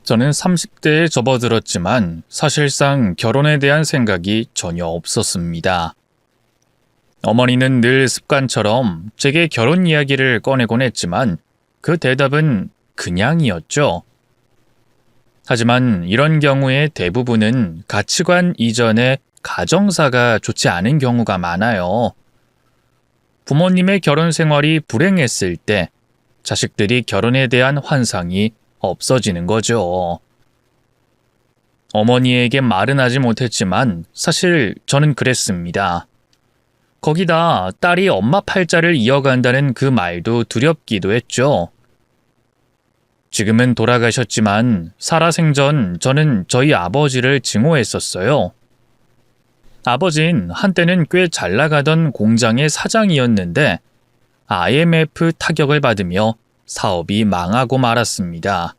저는 30대에 접어들었지만 사실상 결혼에 대한 생각이 전혀 없었습니다. 어머니는 늘 습관처럼 제게 결혼 이야기를 꺼내곤 했지만 그 대답은 그냥이었죠. 하지만 이런 경우의 대부분은 가치관 이전에 가정사가 좋지 않은 경우가 많아요. 부모님의 결혼 생활이 불행했을 때 자식들이 결혼에 대한 환상이 없어지는 거죠. 어머니에게 말은 하지 못했지만 사실 저는 그랬습니다. 거기다 딸이 엄마 팔자를 이어간다는 그 말도 두렵기도 했죠. 지금은 돌아가셨지만 살아생전 저는 저희 아버지를 증오했었어요. 아버진 한때는 꽤 잘 나가던 공장의 사장이었는데 IMF 타격을 받으며 사업이 망하고 말았습니다.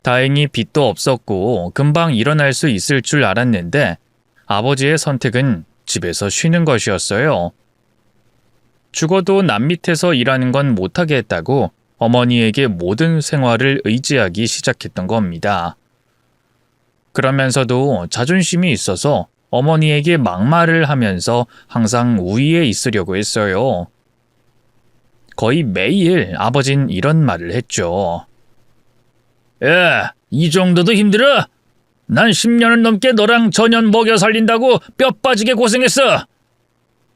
다행히 빚도 없었고 금방 일어날 수 있을 줄 알았는데 아버지의 선택은 집에서 쉬는 것이었어요. 죽어도 남 밑에서 일하는 건 못하겠다고 어머니에게 모든 생활을 의지하기 시작했던 겁니다. 그러면서도 자존심이 있어서 어머니에게 막말을 하면서 항상 우위에 있으려고 했어요. 거의 매일 아버진 이런 말을 했죠. 야, 이 정도도 힘들어? 난 10년을 넘게 너랑 전년 먹여 살린다고 뼈 빠지게 고생했어.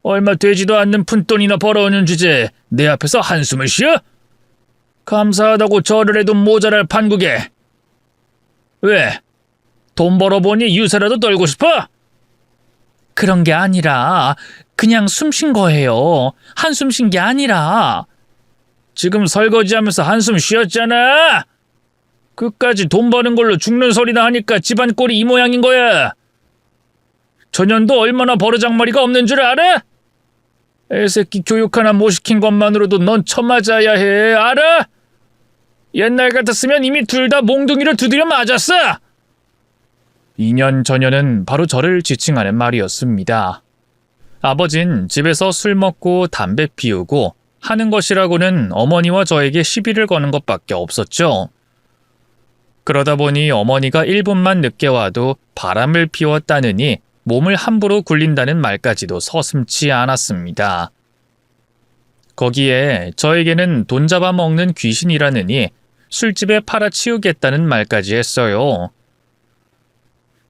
얼마 되지도 않는 푼돈이나 벌어오는 주제에 내 앞에서 한숨을 쉬어? 감사하다고 절을 해도 모자랄 판국에. 왜? 돈 벌어보니 유세라도 떨고 싶어? 그런 게 아니라 그냥 숨 쉰 거예요. 한숨 쉰 게 아니라. 지금 설거지하면서 한숨 쉬었잖아. 끝까지 돈 버는 걸로 죽는 소리나 하니까 집안 꼴이 이 모양인 거야. 전년도 얼마나 버르장머리가 없는 줄 알아? 애새끼 교육 하나 못 시킨 것만으로도 넌 처맞아야 해. 알아? 옛날 같았으면 이미 둘 다 몽둥이를 두드려 맞았어. 2년 전년은 바로 저를 지칭하는 말이었습니다. 아버진 집에서 술 먹고 담배 피우고 하는 것이라고는 어머니와 저에게 시비를 거는 것밖에 없었죠. 그러다 보니 어머니가 1분만 늦게 와도 바람을 피웠다느니 몸을 함부로 굴린다는 말까지도 서슴지 않았습니다. 거기에 저에게는 돈 잡아먹는 귀신이라느니 술집에 팔아치우겠다는 말까지 했어요.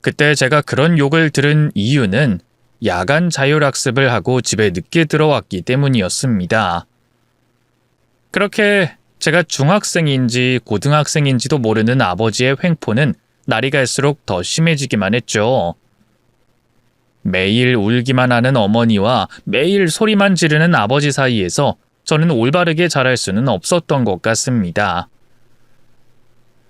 그때 제가 그런 욕을 들은 이유는 야간 자율학습을 하고 집에 늦게 들어왔기 때문이었습니다. 그렇게 제가 중학생인지 고등학생인지도 모르는 아버지의 횡포는 날이 갈수록 더 심해지기만 했죠. 매일 울기만 하는 어머니와 매일 소리만 지르는 아버지 사이에서 저는 올바르게 자랄 수는 없었던 것 같습니다.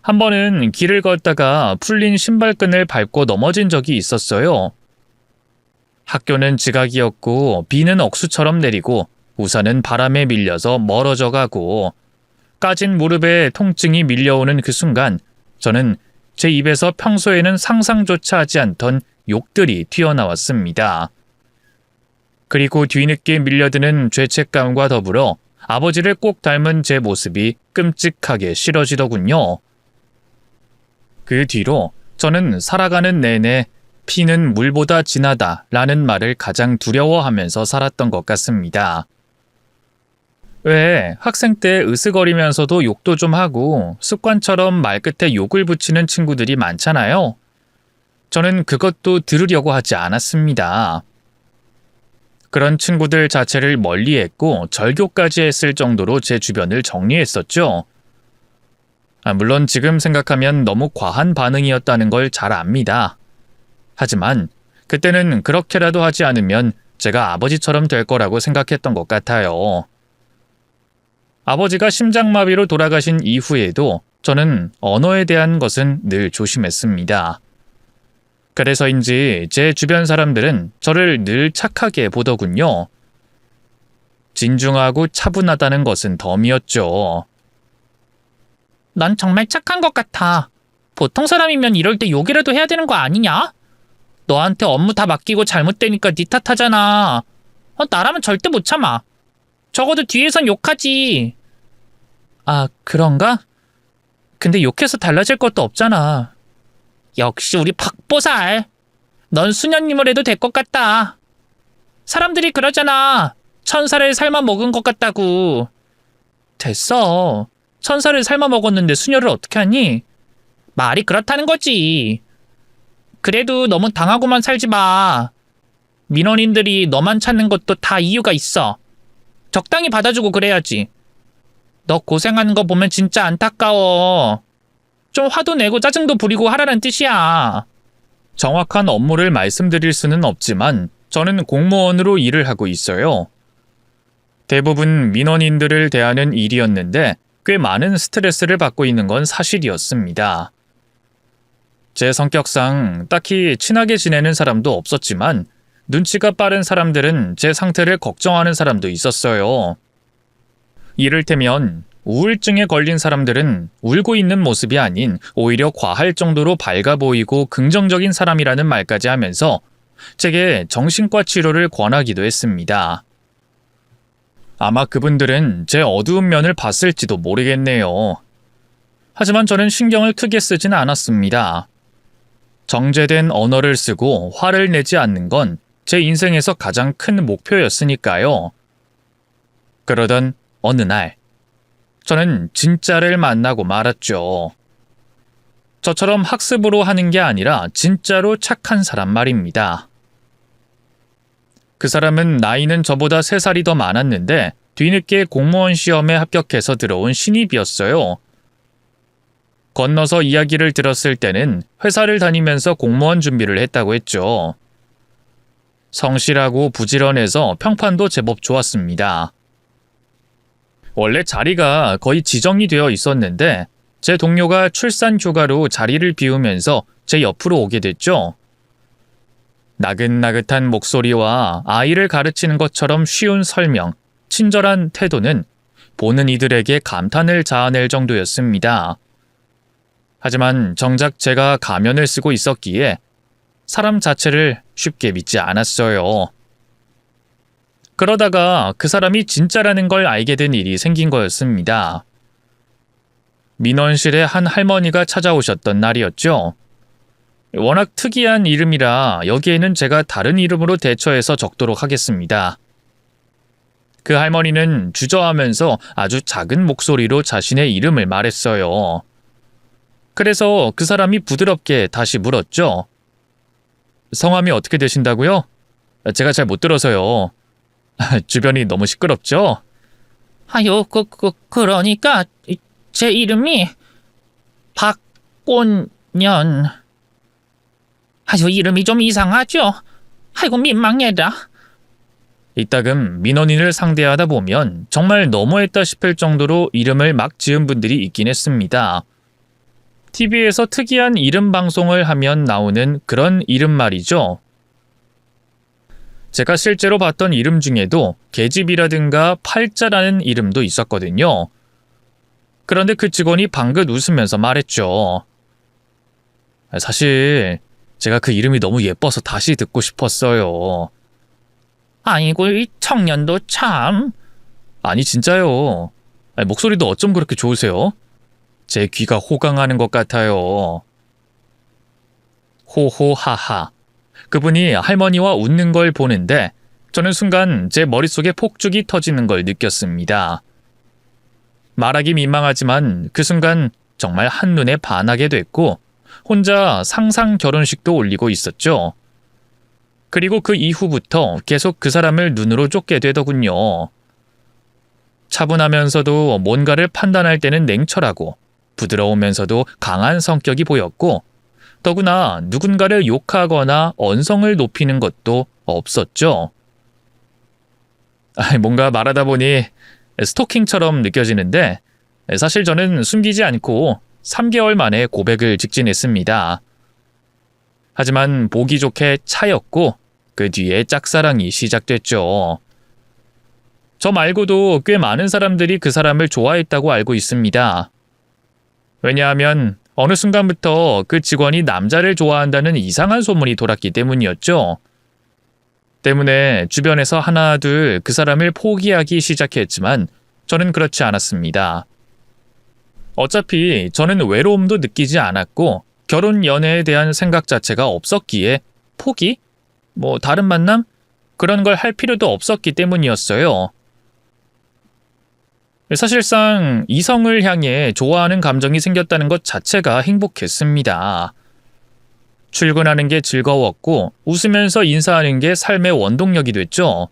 한 번은 길을 걷다가 풀린 신발끈을 밟고 넘어진 적이 있었어요. 학교는 지각이었고 비는 억수처럼 내리고 우산은 바람에 밀려서 멀어져 가고 까진 무릎에 통증이 밀려오는 그 순간 저는 제 입에서 평소에는 상상조차 하지 않던 욕들이 튀어나왔습니다. 그리고 뒤늦게 밀려드는 죄책감과 더불어 아버지를 꼭 닮은 제 모습이 끔찍하게 싫어지더군요. 그 뒤로 저는 살아가는 내내 피는 물보다 진하다 라는 말을 가장 두려워하면서 살았던 것 같습니다. 왜 학생 때 으스거리면서도 욕도 좀 하고 습관처럼 말끝에 욕을 붙이는 친구들이 많잖아요. 저는 그것도 들으려고 하지 않았습니다. 그런 친구들 자체를 멀리했고 절교까지 했을 정도로 제 주변을 정리했었죠. 물론 지금 생각하면 너무 과한 반응이었다는 걸 잘 압니다. 하지만 그때는 그렇게라도 하지 않으면 제가 아버지처럼 될 거라고 생각했던 것 같아요. 아버지가 심장마비로 돌아가신 이후에도 저는 언어에 대한 것은 늘 조심했습니다. 그래서인지 제 주변 사람들은 저를 늘 착하게 보더군요. 진중하고 차분하다는 것은 덤이었죠. 넌 정말 착한 것 같아. 보통 사람이면 이럴 때 욕이라도 해야 되는 거 아니냐? 너한테 업무 다 맡기고 잘못되니까 네 탓하잖아. 나라면 절대 못 참아. 적어도 뒤에선 욕하지. 아, 그런가? 근데 욕해서 달라질 것도 없잖아. 역시 우리 박보살. 넌 수녀님을 해도 될 것 같다. 사람들이 그러잖아. 천사를 삶아 먹은 것 같다고. 됐어. 천사를 삶아 먹었는데 수녀를 어떻게 하니? 말이 그렇다는 거지. 그래도 너무 당하고만 살지 마. 민원인들이 너만 찾는 것도 다 이유가 있어. 적당히 받아주고 그래야지. 너 고생하는 거 보면 진짜 안타까워. 좀 화도 내고 짜증도 부리고 하라는 뜻이야. 정확한 업무를 말씀드릴 수는 없지만 저는 공무원으로 일을 하고 있어요. 대부분 민원인들을 대하는 일이었는데 꽤 많은 스트레스를 받고 있는 건 사실이었습니다. 제 성격상 딱히 친하게 지내는 사람도 없었지만 눈치가 빠른 사람들은 제 상태를 걱정하는 사람도 있었어요. 이를테면 우울증에 걸린 사람들은 울고 있는 모습이 아닌 오히려 과할 정도로 밝아 보이고 긍정적인 사람이라는 말까지 하면서 제게 정신과 치료를 권하기도 했습니다. 아마 그분들은 제 어두운 면을 봤을지도 모르겠네요. 하지만 저는 신경을 크게 쓰진 않았습니다. 정제된 언어를 쓰고 화를 내지 않는 건 제 인생에서 가장 큰 목표였으니까요. 그러던 어느 날, 저는 진짜를 만나고 말았죠. 저처럼 학습으로 하는 게 아니라 진짜로 착한 사람 말입니다. 그 사람은 나이는 저보다 3살이 더 많았는데 뒤늦게 공무원 시험에 합격해서 들어온 신입이었어요. 건너서 이야기를 들었을 때는 회사를 다니면서 공무원 준비를 했다고 했죠. 성실하고 부지런해서 평판도 제법 좋았습니다. 원래 자리가 거의 지정이 되어 있었는데 제 동료가 출산 휴가로 자리를 비우면서 제 옆으로 오게 됐죠. 나긋나긋한 목소리와 아이를 가르치는 것처럼 쉬운 설명, 친절한 태도는 보는 이들에게 감탄을 자아낼 정도였습니다. 하지만 정작 제가 가면을 쓰고 있었기에 사람 자체를 쉽게 믿지 않았어요. 그러다가 그 사람이 진짜라는 걸 알게 된 일이 생긴 거였습니다. 민원실에 한 할머니가 찾아오셨던 날이었죠. 워낙 특이한 이름이라 여기에는 제가 다른 이름으로 대처해서 적도록 하겠습니다. 그 할머니는 주저하면서 아주 작은 목소리로 자신의 이름을 말했어요. 그래서 그 사람이 부드럽게 다시 물었죠. 성함이 어떻게 되신다고요? 제가 잘 못 들어서요. 주변이 너무 시끄럽죠? 아유, 그러니까 제 이름이 박곤년. 아유, 이름이 좀 이상하죠? 아이고, 민망해라. 이따금 민원인을 상대하다 보면 정말 너무했다 싶을 정도로 이름을 막 지은 분들이 있긴 했습니다. TV에서 특이한 이름 방송을 하면 나오는 그런 이름 말이죠. 제가 실제로 봤던 이름 중에도 계집이라든가 팔자라는 이름도 있었거든요. 그런데 그 직원이 방긋 웃으면서 말했죠. 사실 제가 그 이름이 너무 예뻐서 다시 듣고 싶었어요. 아이고, 이 청년도 참. 아니 진짜요. 목소리도 어쩜 그렇게 좋으세요? 제 귀가 호강하는 것 같아요. 호호하하. 그분이 할머니와 웃는 걸 보는데 저는 순간 제 머릿속에 폭죽이 터지는 걸 느꼈습니다. 말하기 민망하지만 그 순간 정말 한눈에 반하게 됐고 혼자 상상 결혼식도 올리고 있었죠. 그리고 그 이후부터 계속 그 사람을 눈으로 쫓게 되더군요. 차분하면서도 뭔가를 판단할 때는 냉철하고 부드러우면서도 강한 성격이 보였고 더구나 누군가를 욕하거나 언성을 높이는 것도 없었죠. 뭔가 말하다 보니 스토킹처럼 느껴지는데 사실 저는 숨기지 않고 3개월 만에 고백을 직진했습니다. 하지만 보기 좋게 차였고 그 뒤에 짝사랑이 시작됐죠. 저 말고도 꽤 많은 사람들이 그 사람을 좋아했다고 알고 있습니다. 왜냐하면 어느 순간부터 그 직원이 남자를 좋아한다는 이상한 소문이 돌았기 때문이었죠. 때문에 주변에서 하나둘 그 사람을 포기하기 시작했지만 저는 그렇지 않았습니다. 어차피 저는 외로움도 느끼지 않았고 결혼 연애에 대한 생각 자체가 없었기에 포기? 다른 만남? 그런 걸 할 필요도 없었기 때문이었어요. 사실상 이성을 향해 좋아하는 감정이 생겼다는 것 자체가 행복했습니다. 출근하는 게 즐거웠고 웃으면서 인사하는 게 삶의 원동력이 됐죠.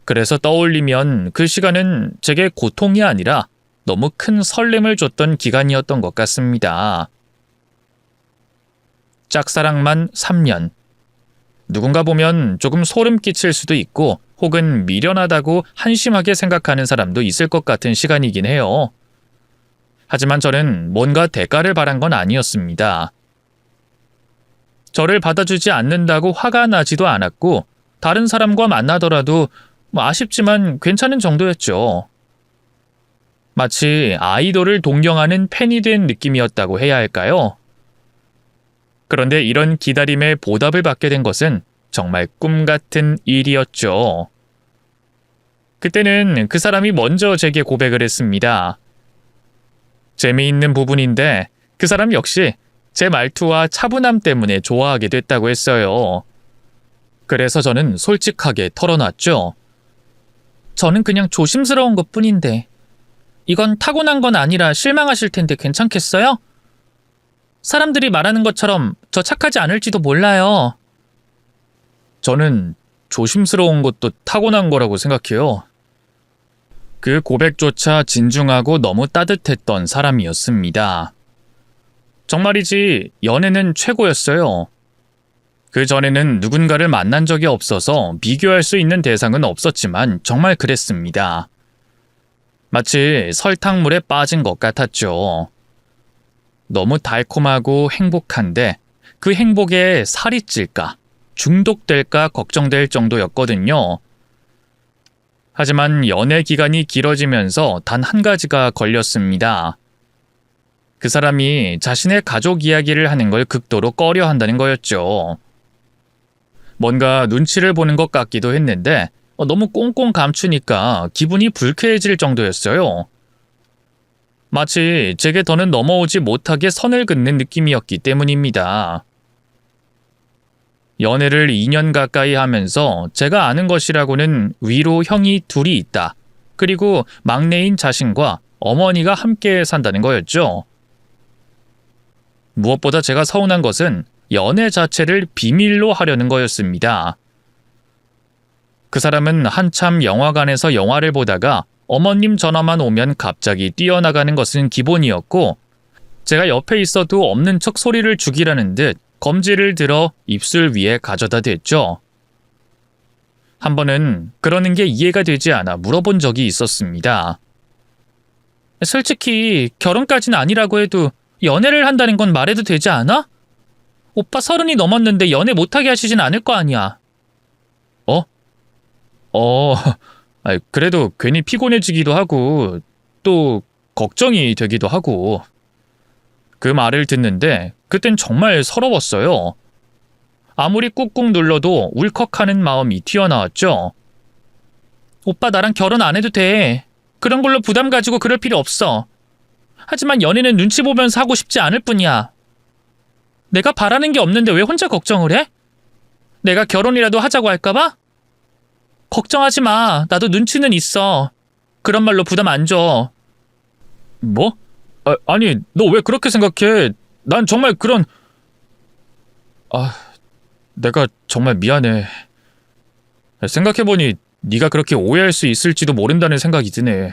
그래서 떠올리면 그 시간은 제게 고통이 아니라 너무 큰 설렘을 줬던 기간이었던 것 같습니다. 짝사랑만 3년. 누군가 보면 조금 소름 끼칠 수도 있고 혹은 미련하다고 한심하게 생각하는 사람도 있을 것 같은 시간이긴 해요. 하지만 저는 뭔가 대가를 바란 건 아니었습니다. 저를 받아주지 않는다고 화가 나지도 않았고 다른 사람과 만나더라도 아쉽지만 괜찮은 정도였죠. 마치 아이돌을 동경하는 팬이 된 느낌이었다고 해야 할까요? 그런데 이런 기다림에 보답을 받게 된 것은 정말 꿈 같은 일이었죠. 그때는 그 사람이 먼저 제게 고백을 했습니다. 재미있는 부분인데 그 사람 역시 제 말투와 차분함 때문에 좋아하게 됐다고 했어요. 그래서 저는 솔직하게 털어놨죠. 저는 그냥 조심스러운 것 뿐인데 이건 타고난 건 아니라 실망하실 텐데 괜찮겠어요? 사람들이 말하는 것처럼 저 착하지 않을지도 몰라요. 저는 조심스러운 것도 타고난 거라고 생각해요. 그 고백조차 진중하고 너무 따뜻했던 사람이었습니다. 정말이지 연애는 최고였어요. 그 전에는 누군가를 만난 적이 없어서 비교할 수 있는 대상은 없었지만 정말 그랬습니다. 마치 설탕물에 빠진 것 같았죠. 너무 달콤하고 행복한데 그 행복에 살이 찔까, 중독될까 걱정될 정도였거든요. 하지만 연애 기간이 길어지면서 단 한 가지가 걸렸습니다. 그 사람이 자신의 가족 이야기를 하는 걸 극도로 꺼려 한다는 거였죠. 뭔가 눈치를 보는 것 같기도 했는데 너무 꽁꽁 감추니까 기분이 불쾌해질 정도였어요. 마치 제게 더는 넘어오지 못하게 선을 긋는 느낌이었기 때문입니다. 연애를 2년 가까이 하면서 제가 아는 것이라고는 위로 형이 둘이 있다. 그리고 막내인 자신과 어머니가 함께 산다는 거였죠. 무엇보다 제가 서운한 것은 연애 자체를 비밀로 하려는 거였습니다. 그 사람은 한참 영화관에서 영화를 보다가 어머님 전화만 오면 갑자기 뛰어나가는 것은 기본이었고 제가 옆에 있어도 없는 척 소리를 죽이라는 듯 검지를 들어 입술 위에 가져다 댔죠. 한 번은 그러는 게 이해가 되지 않아 물어본 적이 있었습니다. 솔직히 결혼까지는 아니라고 해도 연애를 한다는 건 말해도 되지 않아? 오빠 30이 넘었는데 연애 못하게 하시진 않을 거 아니야. 그래도 괜히 피곤해지기도 하고 또 걱정이 되기도 하고. 그 말을 듣는데 그땐 정말 서러웠어요. 아무리 꾹꾹 눌러도 울컥하는 마음이 튀어나왔죠. 오빠 나랑 결혼 안 해도 돼. 그런 걸로 부담 가지고 그럴 필요 없어. 하지만 연애는 눈치 보면서 하고 싶지 않을 뿐이야. 내가 바라는 게 없는데 왜 혼자 걱정을 해? 내가 결혼이라도 하자고 할까봐? 걱정하지 마. 나도 눈치는 있어. 그런 말로 부담 안 줘. 뭐? 아니, 너 왜 그렇게 생각해? 난 정말 그런... 내가 정말 미안해. 생각해보니 네가 그렇게 오해할 수 있을지도 모른다는 생각이 드네.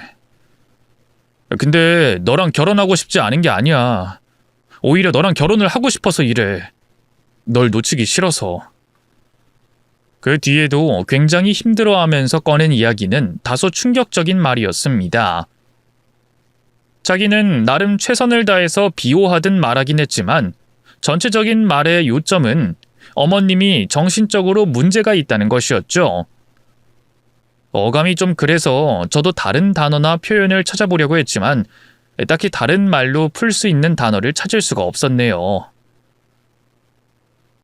근데 너랑 결혼하고 싶지 않은 게 아니야. 오히려 너랑 결혼을 하고 싶어서 이래. 널 놓치기 싫어서. 그 뒤에도 굉장히 힘들어하면서 꺼낸 이야기는 다소 충격적인 말이었습니다. 자기는 나름 최선을 다해서 비호하듯 말하긴 했지만 전체적인 말의 요점은 어머님이 정신적으로 문제가 있다는 것이었죠. 어감이 좀 그래서 저도 다른 단어나 표현을 찾아보려고 했지만 딱히 다른 말로 풀 수 있는 단어를 찾을 수가 없었네요.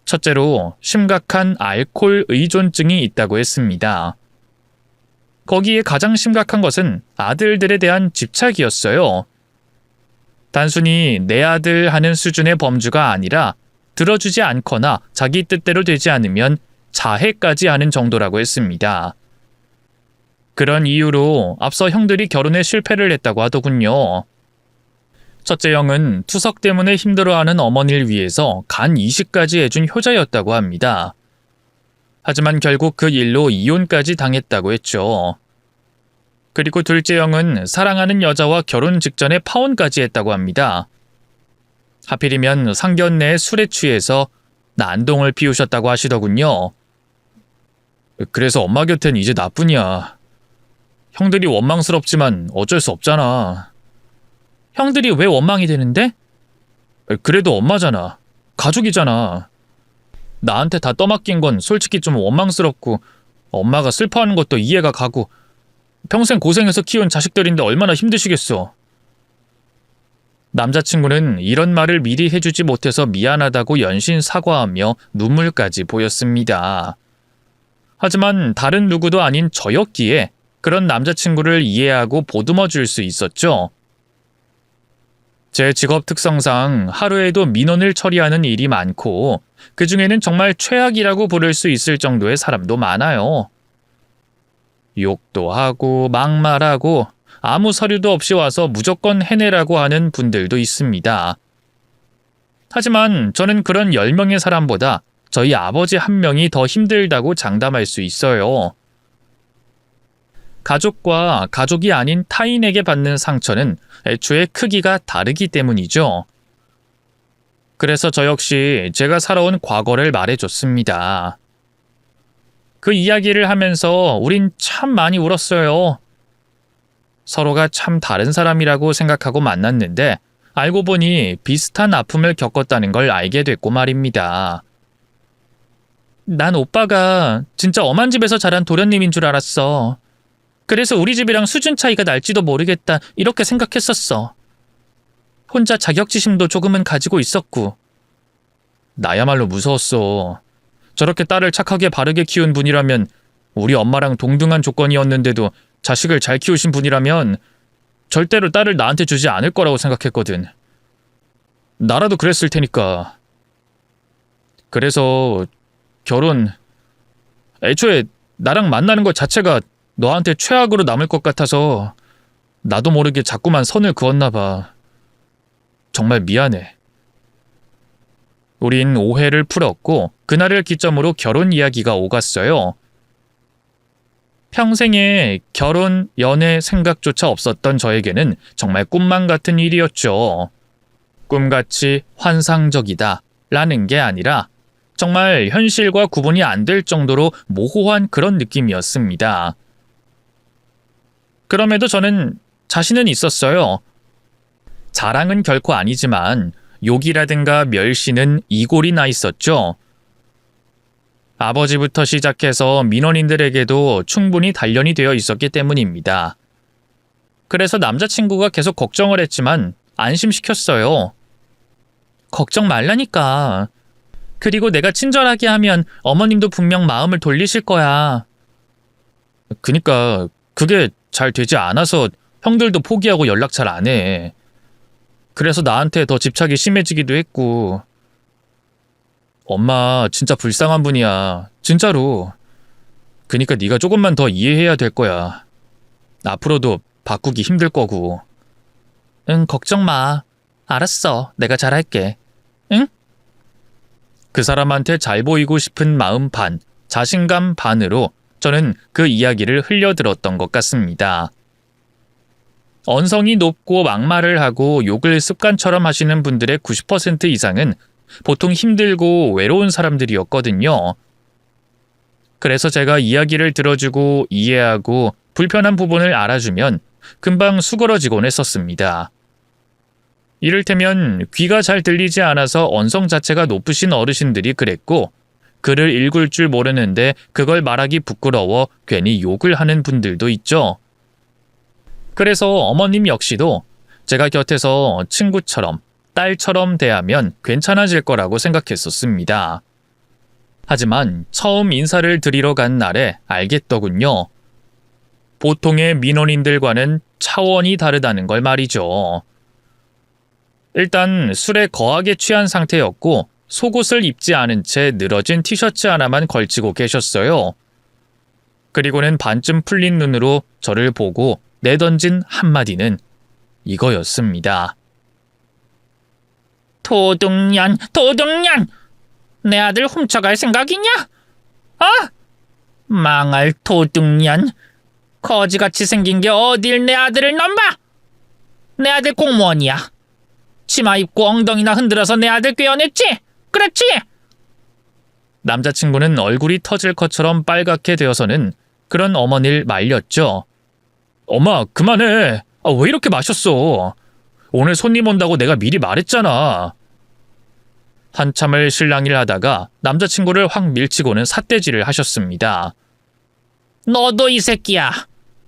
첫째로 심각한 알코올 의존증이 있다고 했습니다. 거기에 가장 심각한 것은 아들들에 대한 집착이었어요. 단순히 내 아들 하는 수준의 범주가 아니라 들어주지 않거나 자기 뜻대로 되지 않으면 자해까지 하는 정도라고 했습니다. 그런 이유로 앞서 형들이 결혼에 실패를 했다고 하더군요. 첫째 형은 투석 때문에 힘들어하는 어머니를 위해서 간 이식까지 해준 효자였다고 합니다. 하지만 결국 그 일로 이혼까지 당했다고 했죠. 그리고 둘째 형은 사랑하는 여자와 결혼 직전에 파혼까지 했다고 합니다. 하필이면 상견례에 술에 취해서 난동을 피우셨다고 하시더군요. 그래서 엄마 곁엔 이제 나뿐이야. 형들이 원망스럽지만 어쩔 수 없잖아. 형들이 왜 원망이 되는데? 그래도 엄마잖아. 가족이잖아. 나한테 다 떠맡긴 건 솔직히 좀 원망스럽고 엄마가 슬퍼하는 것도 이해가 가고 평생 고생해서 키운 자식들인데 얼마나 힘드시겠어. 남자친구는 이런 말을 미리 해주지 못해서 미안하다고 연신 사과하며 눈물까지 보였습니다. 하지만 다른 누구도 아닌 저였기에 그런 남자친구를 이해하고 보듬어 줄 수 있었죠. 제 직업 특성상 하루에도 민원을 처리하는 일이 많고 그 중에는 정말 최악이라고 부를 수 있을 정도의 사람도 많아요. 욕도 하고 막말하고 아무 서류도 없이 와서 무조건 해내라고 하는 분들도 있습니다. 하지만 저는 그런 10명의 사람보다 저희 아버지 한 명이 더 힘들다고 장담할 수 있어요. 가족과 가족이 아닌 타인에게 받는 상처는 애초에 크기가 다르기 때문이죠. 그래서 저 역시 제가 살아온 과거를 말해줬습니다. 그 이야기를 하면서 우린 참 많이 울었어요. 서로가 참 다른 사람이라고 생각하고 만났는데 알고 보니 비슷한 아픔을 겪었다는 걸 알게 됐고 말입니다. 난 오빠가 진짜 엄한 집에서 자란 도련님인 줄 알았어. 그래서 우리 집이랑 수준 차이가 날지도 모르겠다 이렇게 생각했었어. 혼자 자격지심도 조금은 가지고 있었고. 나야말로 무서웠어. 저렇게 딸을 착하게 바르게 키운 분이라면 우리 엄마랑 동등한 조건이었는데도 자식을 잘 키우신 분이라면 절대로 딸을 나한테 주지 않을 거라고 생각했거든. 나라도 그랬을 테니까. 그래서 애초에 나랑 만나는 것 자체가 너한테 최악으로 남을 것 같아서 나도 모르게 자꾸만 선을 그었나 봐. 정말 미안해. 우린 오해를 풀었고 그날을 기점으로 결혼 이야기가 오갔어요. 평생에 결혼, 연애 생각조차 없었던 저에게는 정말 꿈만 같은 일이었죠. 꿈같이 환상적이다 라는 게 아니라 정말 현실과 구분이 안 될 정도로 모호한 그런 느낌이었습니다. 그럼에도 저는 자신은 있었어요. 자랑은 결코 아니지만 욕이라든가 멸시는 이골이 나 있었죠. 아버지부터 시작해서 민원인들에게도 충분히 단련이 되어 있었기 때문입니다. 그래서 남자친구가 계속 걱정을 했지만 안심시켰어요. 걱정 말라니까. 그리고 내가 친절하게 하면 어머님도 분명 마음을 돌리실 거야. 그니까 그게 잘 되지 않아서 형들도 포기하고 연락 잘 안 해. 그래서 나한테 더 집착이 심해지기도 했고. 엄마 진짜 불쌍한 분이야. 진짜로. 그니까 네가 조금만 더 이해해야 될 거야. 앞으로도 바꾸기 힘들 거고. 응, 걱정 마. 알았어. 내가 잘할게. 응? 그 사람한테 잘 보이고 싶은 마음 반, 자신감 반으로 저는 그 이야기를 흘려들었던 것 같습니다. 언성이 높고 막말을 하고 욕을 습관처럼 하시는 분들의 90% 이상은 보통 힘들고 외로운 사람들이었거든요. 그래서 제가 이야기를 들어주고 이해하고 불편한 부분을 알아주면 금방 수그러지곤 했었습니다. 이를테면 귀가 잘 들리지 않아서 언성 자체가 높으신 어르신들이 그랬고 글을 읽을 줄 모르는데 그걸 말하기 부끄러워 괜히 욕을 하는 분들도 있죠. 그래서 어머님 역시도 제가 곁에서 친구처럼 딸처럼 대하면 괜찮아질 거라고 생각했었습니다. 하지만 처음 인사를 드리러 간 날에 알겠더군요. 보통의 민원인들과는 차원이 다르다는 걸 말이죠. 일단 술에 거하게 취한 상태였고 속옷을 입지 않은 채 늘어진 티셔츠 하나만 걸치고 계셨어요. 그리고는 반쯤 풀린 눈으로 저를 보고 내던진 한마디는 이거였습니다. 도둑년, 도둑년! 내 아들 훔쳐갈 생각이냐? 망할 도둑년! 거지같이 생긴 게 어딜 내 아들을 넘봐! 내 아들 공무원이야. 치마 입고 엉덩이나 흔들어서 내 아들 꿰어냈지? 그렇지? 남자친구는 얼굴이 터질 것처럼 빨갛게 되어서는 그런 어머니를 말렸죠. 엄마, 그만해. 왜 이렇게 마셨어? 오늘 손님 온다고 내가 미리 말했잖아. 한참을 실랑이를 하다가 남자친구를 확 밀치고는 삿대질을 하셨습니다. 너도 이 새끼야.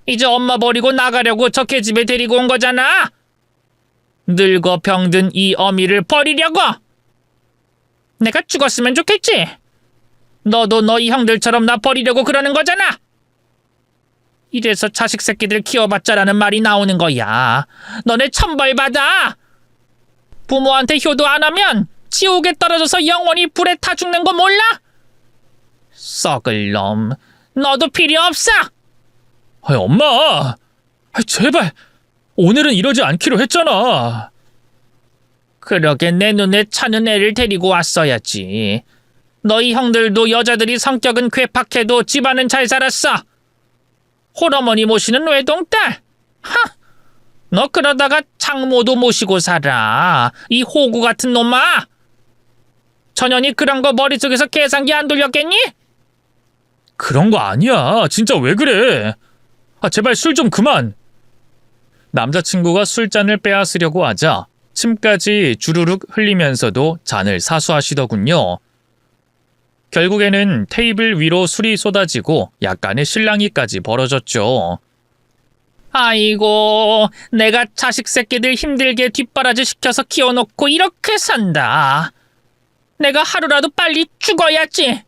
이제 엄마 버리고 나가려고 저 개집에 데리고 온 거잖아. 늙어 병든 이 어미를 버리려고. 내가 죽었으면 좋겠지. 너도 너희 형들처럼 나 버리려고 그러는 거잖아. 이래서 자식 새끼들 키워봤자라는 말이 나오는 거야. 너네 천벌받아. 부모한테 효도 안 하면 지옥에 떨어져서 영원히 불에 타 죽는 거 몰라? 썩을 놈. 너도 필요 없어. 엄마! 제발! 오늘은 이러지 않기로 했잖아. 그러게 내 눈에 차는 애를 데리고 왔어야지. 너희 형들도 여자들이 성격은 괴팍해도 집안은 잘 살았어. 홀어머니 모시는 외동딸. 너 그러다가 장모도 모시고 살아. 이 호구 같은 놈아. 전현이 그런 거 머릿속에서 계산기 안 돌렸겠니? 그런 거 아니야. 진짜 왜 그래? 제발 술 좀 그만. 남자친구가 술잔을 빼앗으려고 하자 침까지 주르륵 흘리면서도 잔을 사수하시더군요. 결국에는 테이블 위로 술이 쏟아지고 약간의 실랑이까지 벌어졌죠. 아이고, 내가 자식 새끼들 힘들게 뒷바라지 시켜서 키워놓고 이렇게 산다. 내가 하루라도 빨리 죽어야지.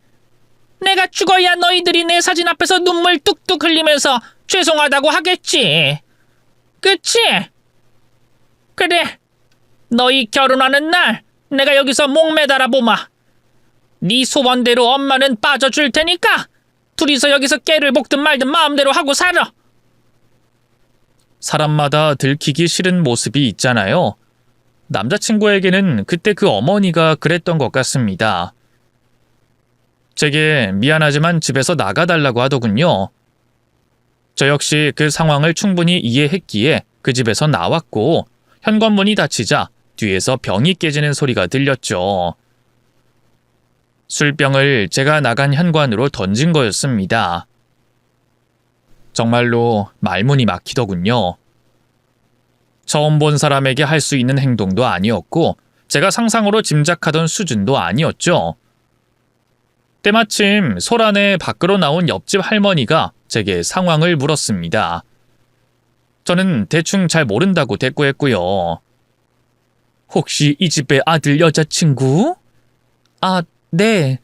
내가 죽어야 너희들이 내 사진 앞에서 눈물 뚝뚝 흘리면서 죄송하다고 하겠지. 그치? 그래. 너희 결혼하는 날 내가 여기서 목 매달아 보마. 네 소원대로 엄마는 빠져줄 테니까 둘이서 여기서 깨를 볶든 말든 마음대로 하고 살아. 사람마다 들키기 싫은 모습이 있잖아요. 남자친구에게는 그때 그 어머니가 그랬던 것 같습니다. 제게 미안하지만 집에서 나가달라고 하더군요. 저 역시 그 상황을 충분히 이해했기에 그 집에서 나왔고 현관문이 닫히자 뒤에서 병이 깨지는 소리가 들렸죠. 술병을 제가 나간 현관으로 던진 거였습니다. 정말로 말문이 막히더군요. 처음 본 사람에게 할 수 있는 행동도 아니었고 제가 상상으로 짐작하던 수준도 아니었죠. 때마침 소란에 밖으로 나온 옆집 할머니가 제게 상황을 물었습니다. 저는 대충 잘 모른다고 대꾸했고요. 혹시 이 집의 아들 여자친구? 아, 네.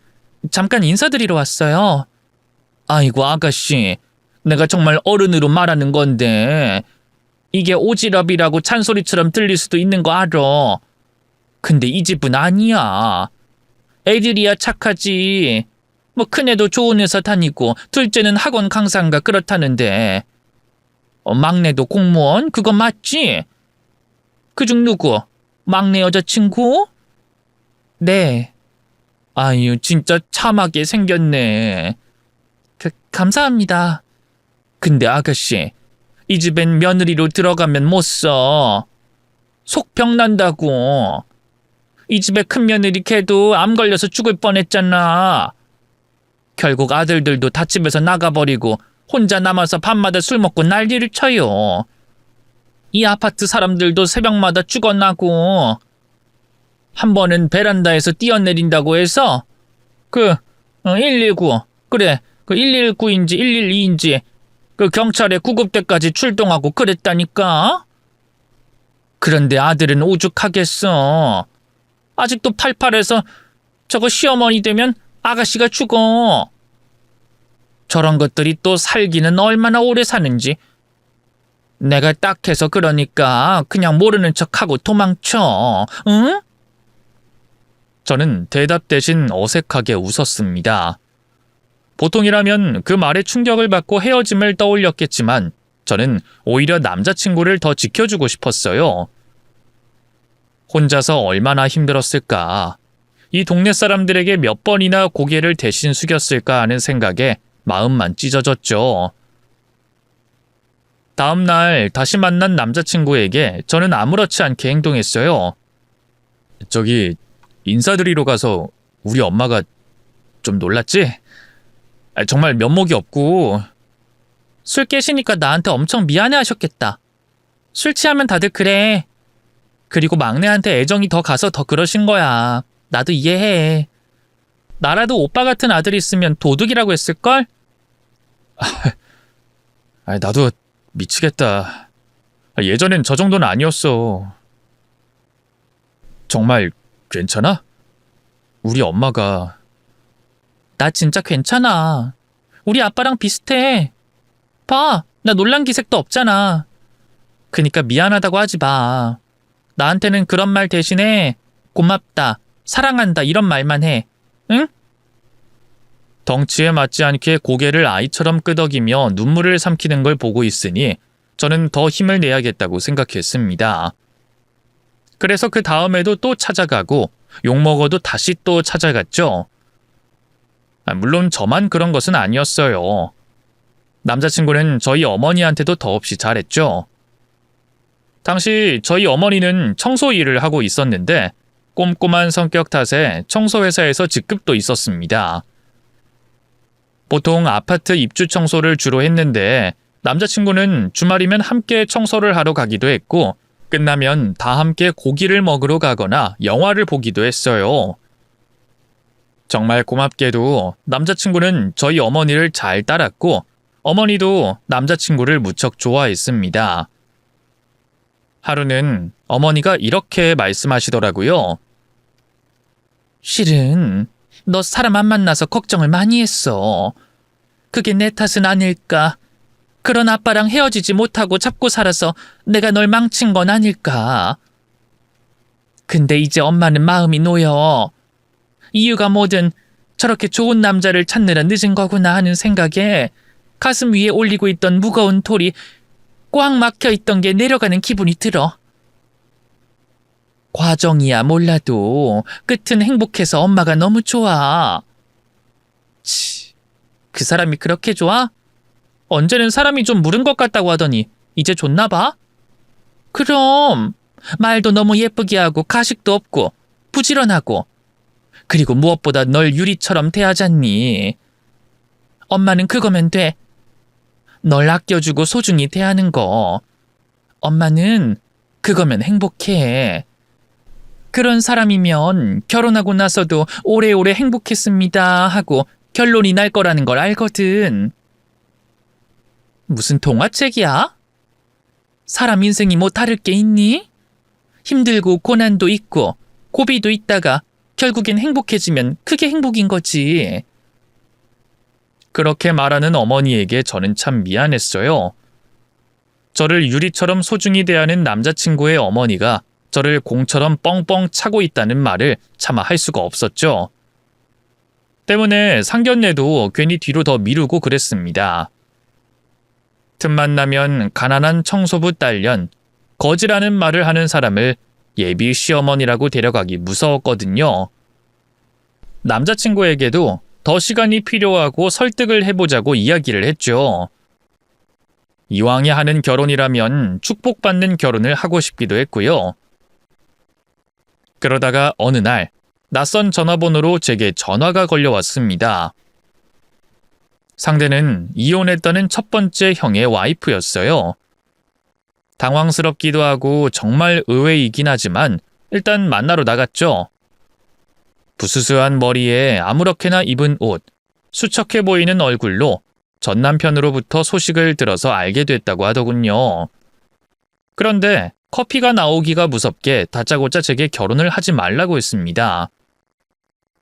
잠깐 인사드리러 왔어요. 아이고 아가씨, 내가 정말 어른으로 말하는 건데 이게 오지랖이라고 잔소리처럼 들릴 수도 있는 거 알아. 근데 이 집은 아니야. 애들이야 착하지. 뭐 큰애도 좋은 회사 다니고 둘째는 학원 강사인가 그렇다는데 막내도 공무원? 그거 맞지? 그중 누구? 막내 여자친구? 네. 아유 진짜 참하게 생겼네. 감사합니다. 근데 아가씨, 이 집엔 며느리로 들어가면 못 써. 속병 난다고. 이 집에 큰 며느리 걔도 암 걸려서 죽을 뻔했잖아. 결국 아들들도 다 집에서 나가버리고 혼자 남아서 밤마다 술 먹고 난리를 쳐요. 이 아파트 사람들도 새벽마다 죽어나고 한 번은 베란다에서 뛰어내린다고 해서 119 그래 119인지 112인지 그 경찰에 구급대까지 출동하고 그랬다니까. 그런데 아들은 오죽하겠어. 아직도 팔팔해서 저거 시어머니 되면 아가씨가 죽어. 저런 것들이 또 살기는 얼마나 오래 사는지. 내가 딱해서 그러니까 그냥 모르는 척하고 도망쳐, 응? 저는 대답 대신 어색하게 웃었습니다. 보통이라면 그 말에 충격을 받고 헤어짐을 떠올렸겠지만 저는 오히려 남자친구를 더 지켜주고 싶었어요. 혼자서 얼마나 힘들었을까. 이 동네 사람들에게 몇 번이나 고개를 대신 숙였을까 하는 생각에 마음만 찢어졌죠. 다음 날 다시 만난 남자친구에게 저는 아무렇지 않게 행동했어요. 저기 인사드리러 가서 우리 엄마가 좀 놀랐지? 정말 면목이 없고. 술 깨시니까 나한테 엄청 미안해하셨겠다. 술 취하면 다들 그래. 그리고 막내한테 애정이 더 가서 더 그러신 거야. 나도 이해해. 나라도 오빠 같은 아들 있으면 도둑이라고 했을걸? 나도 미치겠다. 예전엔 저 정도는 아니었어. 정말 괜찮아? 우리 엄마가. 나 진짜 괜찮아. 우리 아빠랑 비슷해. 봐, 나 놀란 기색도 없잖아. 그니까 미안하다고 하지 마. 나한테는 그런 말 대신에 고맙다, 사랑한다 이런 말만 해. 응? 덩치에 맞지 않게 고개를 아이처럼 끄덕이며 눈물을 삼키는 걸 보고 있으니 저는 더 힘을 내야겠다고 생각했습니다. 그래서 그 다음에도 또 찾아가고 욕먹어도 다시 또 찾아갔죠. 물론 저만 그런 것은 아니었어요. 남자친구는 저희 어머니한테도 더없이 잘했죠. 당시 저희 어머니는 청소 일을 하고 있었는데 꼼꼼한 성격 탓에 청소회사에서 직급도 있었습니다. 보통 아파트 입주 청소를 주로 했는데 남자친구는 주말이면 함께 청소를 하러 가기도 했고 끝나면 다 함께 고기를 먹으러 가거나 영화를 보기도 했어요. 정말 고맙게도 남자친구는 저희 어머니를 잘 따랐고 어머니도 남자친구를 무척 좋아했습니다. 하루는 어머니가 이렇게 말씀하시더라고요. 실은 너 사람 안 만나서 걱정을 많이 했어. 그게 내 탓은 아닐까? 그런 아빠랑 헤어지지 못하고 잡고 살아서 내가 널 망친 건 아닐까? 근데 이제 엄마는 마음이 놓여. 이유가 뭐든 저렇게 좋은 남자를 찾느라 늦은 거구나 하는 생각에 가슴 위에 올리고 있던 무거운 돌이 꽉 막혀 있던 게 내려가는 기분이 들어. 과정이야 몰라도 끝은 행복해서 엄마가 너무 좋아. 치, 그 사람이 그렇게 좋아? 언제는 사람이 좀 무른 것 같다고 하더니 이제 좋나 봐? 그럼 말도 너무 예쁘게 하고 가식도 없고 부지런하고 그리고 무엇보다 널 유리처럼 대하잖니. 엄마는 그거면 돼. 널 아껴주고 소중히 대하는 거. 엄마는 그거면 행복해. 그런 사람이면 결혼하고 나서도 오래오래 행복했습니다 하고 결론이 날 거라는 걸 알거든. 무슨 동화책이야? 사람 인생이 뭐 다를 게 있니? 힘들고 고난도 있고 고비도 있다가 결국엔 행복해지면 그게 행복인 거지. 그렇게 말하는 어머니에게 저는 참 미안했어요. 저를 유리처럼 소중히 대하는 남자친구의 어머니가 저를 공처럼 뻥뻥 차고 있다는 말을 차마 할 수가 없었죠. 때문에 상견례도 괜히 뒤로 더 미루고 그랬습니다. 틈만 나면 가난한 청소부 딸년, 거지라는 말을 하는 사람을 예비 시어머니라고 데려가기 무서웠거든요. 남자친구에게도 더 시간이 필요하고 설득을 해보자고 이야기를 했죠. 이왕에 하는 결혼이라면 축복받는 결혼을 하고 싶기도 했고요. 그러다가 어느 날 낯선 전화번호로 제게 전화가 걸려왔습니다. 상대는 이혼했다는 첫 번째 형의 와이프였어요. 당황스럽기도 하고 정말 의외이긴 하지만 일단 만나러 나갔죠. 부스스한 머리에 아무렇게나 입은 옷, 수척해 보이는 얼굴로 전 남편으로부터 소식을 들어서 알게 됐다고 하더군요. 그런데 커피가 나오기가 무섭게 다짜고짜 제게 결혼을 하지 말라고 했습니다.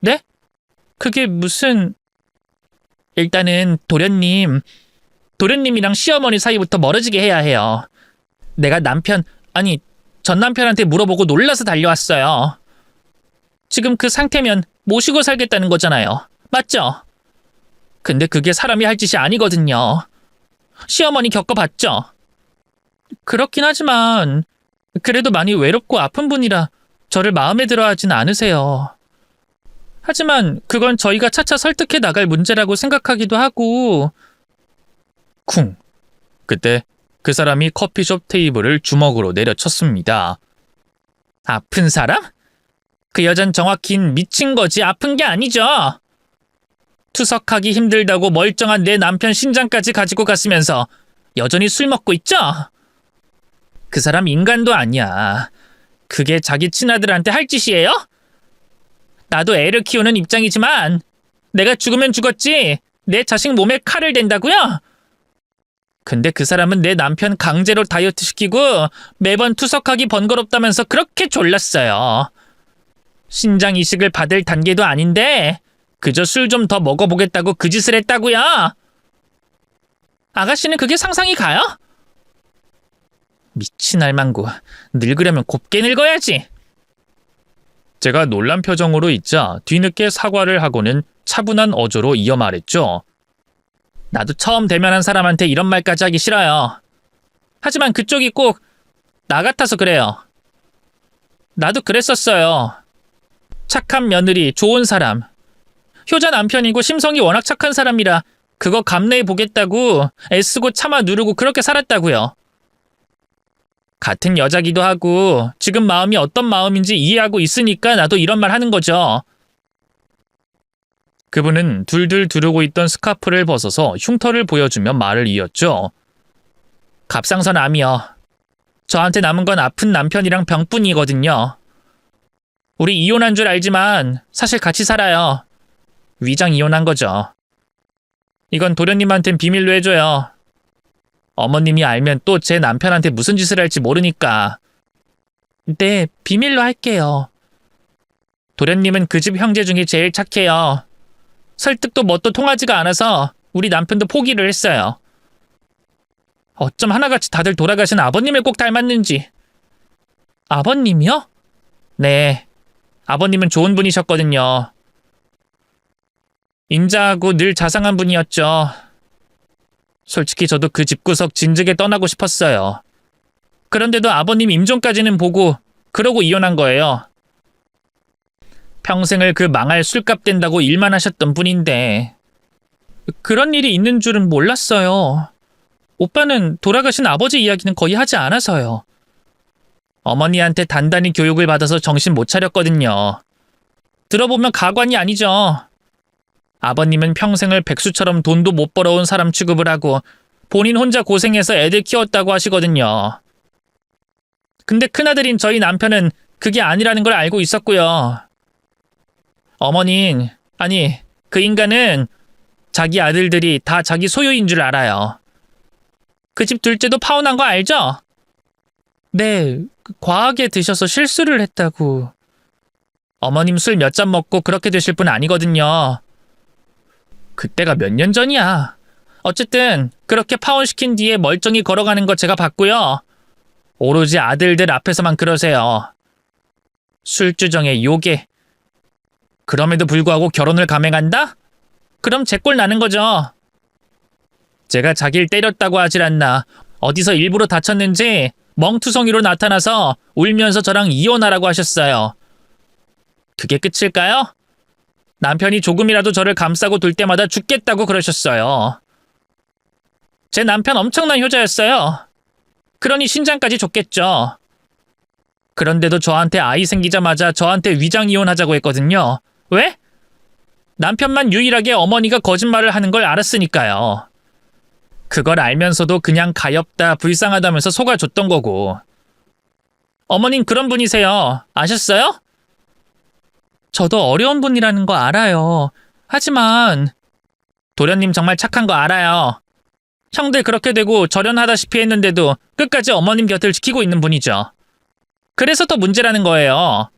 네? 그게 무슨... 일단은 도련님이랑 시어머니 사이부터 멀어지게 해야 해요. 내가 전 남편한테 물어보고 놀라서 달려왔어요. 지금 그 상태면 모시고 살겠다는 거잖아요. 맞죠? 근데 그게 사람이 할 짓이 아니거든요. 시어머니 겪어봤죠? 그렇긴 하지만 그래도 많이 외롭고 아픈 분이라 저를 마음에 들어 하진 않으세요. 하지만 그건 저희가 차차 설득해 나갈 문제라고 생각하기도 하고. 쿵. 그때 그 사람이 커피숍 테이블을 주먹으로 내려쳤습니다. 아픈 사람? 그 여잔 정확히 미친 거지 아픈 게 아니죠. 투석하기 힘들다고 멀쩡한 내 남편 신장까지 가지고 갔으면서 여전히 술 먹고 있죠? 그 사람 인간도 아니야. 그게 자기 친아들한테 할 짓이에요? 나도 애를 키우는 입장이지만 내가 죽으면 죽었지 내 자식 몸에 칼을 댄다고요? 근데 그 사람은 내 남편 강제로 다이어트 시키고 매번 투석하기 번거롭다면서 그렇게 졸랐어요. 신장 이식을 받을 단계도 아닌데 그저 술 좀 더 먹어보겠다고 그 짓을 했다고요? 아가씨는 그게 상상이 가요? 미친 알망구. 늙으려면 곱게 늙어야지. 제가 놀란 표정으로 있자 뒤늦게 사과를 하고는 차분한 어조로 이어 말했죠. 나도 처음 대면한 사람한테 이런 말까지 하기 싫어요. 하지만 그쪽이 꼭 나 같아서 그래요. 나도 그랬었어요. 착한 며느리, 좋은 사람. 효자 남편이고 심성이 워낙 착한 사람이라 그거 감내해 보겠다고 애쓰고 참아 누르고 그렇게 살았다고요. 같은 여자기도 하고 지금 마음이 어떤 마음인지 이해하고 있으니까 나도 이런 말 하는 거죠. 그분은 둘둘 두르고 있던 스카프를 벗어서 흉터를 보여주며 말을 이었죠. 갑상선암이요. 저한테 남은 건 아픈 남편이랑 병뿐이거든요. 우리 이혼한 줄 알지만 사실 같이 살아요. 위장 이혼한 거죠. 이건 도련님한텐 비밀로 해줘요. 어머님이 알면 또 제 남편한테 무슨 짓을 할지 모르니까. 네, 비밀로 할게요. 도련님은 그 집 형제 중에 제일 착해요. 설득도 뭣도 통하지가 않아서 우리 남편도 포기를 했어요. 어쩜 하나같이 다들 돌아가신 아버님을 꼭 닮았는지. 아버님이요? 네, 아버님은 좋은 분이셨거든요. 인자하고 늘 자상한 분이었죠. 솔직히 저도 그 집구석 진즉에 떠나고 싶었어요. 그런데도 아버님 임종까지는 보고 그러고 이혼한 거예요. 평생을 그 망할 술값 댄다고 일만 하셨던 분인데. 그런 일이 있는 줄은 몰랐어요. 오빠는 돌아가신 아버지 이야기는 거의 하지 않아서요. 어머니한테 단단히 교육을 받아서 정신 못 차렸거든요. 들어보면 가관이 아니죠. 아버님은 평생을 백수처럼 돈도 못 벌어온 사람 취급을 하고 본인 혼자 고생해서 애들 키웠다고 하시거든요. 근데 큰아들인 저희 남편은 그게 아니라는 걸 알고 있었고요. 어머닌, 아니, 그 인간은 자기 아들들이 다 자기 소유인 줄 알아요. 그 집 둘째도 파혼한 거 알죠? 네, 과하게 드셔서 실수를 했다고. 어머님 술 몇 잔 먹고 그렇게 되실 분 아니거든요. 그때가 몇 년 전이야. 어쨌든 그렇게 파혼시킨 뒤에 멀쩡히 걸어가는 거 제가 봤고요. 오로지 아들들 앞에서만 그러세요. 술주정에 요괴. 그럼에도 불구하고 결혼을 감행한다? 그럼 제 꼴 나는 거죠. 제가 자기를 때렸다고 하질 않나 어디서 일부러 다쳤는지 멍투성이로 나타나서 울면서 저랑 이혼하라고 하셨어요. 그게 끝일까요? 남편이 조금이라도 저를 감싸고 둘 때마다 죽겠다고 그러셨어요. 제 남편 엄청난 효자였어요. 그러니 신장까지 줬겠죠. 그런데도 저한테 아이 생기자마자 저한테 위장 이혼하자고 했거든요. 왜? 남편만 유일하게 어머니가 거짓말을 하는 걸 알았으니까요. 그걸 알면서도 그냥 가엾다 불쌍하다면서 속아줬던 거고. 어머님 그런 분이세요. 아셨어요? 저도 어려운 분이라는 거 알아요. 하지만 도련님 정말 착한 거 알아요. 형들 그렇게 되고 절연하다시피 했는데도 끝까지 어머님 곁을 지키고 있는 분이죠. 그래서 더 문제라는 거예요.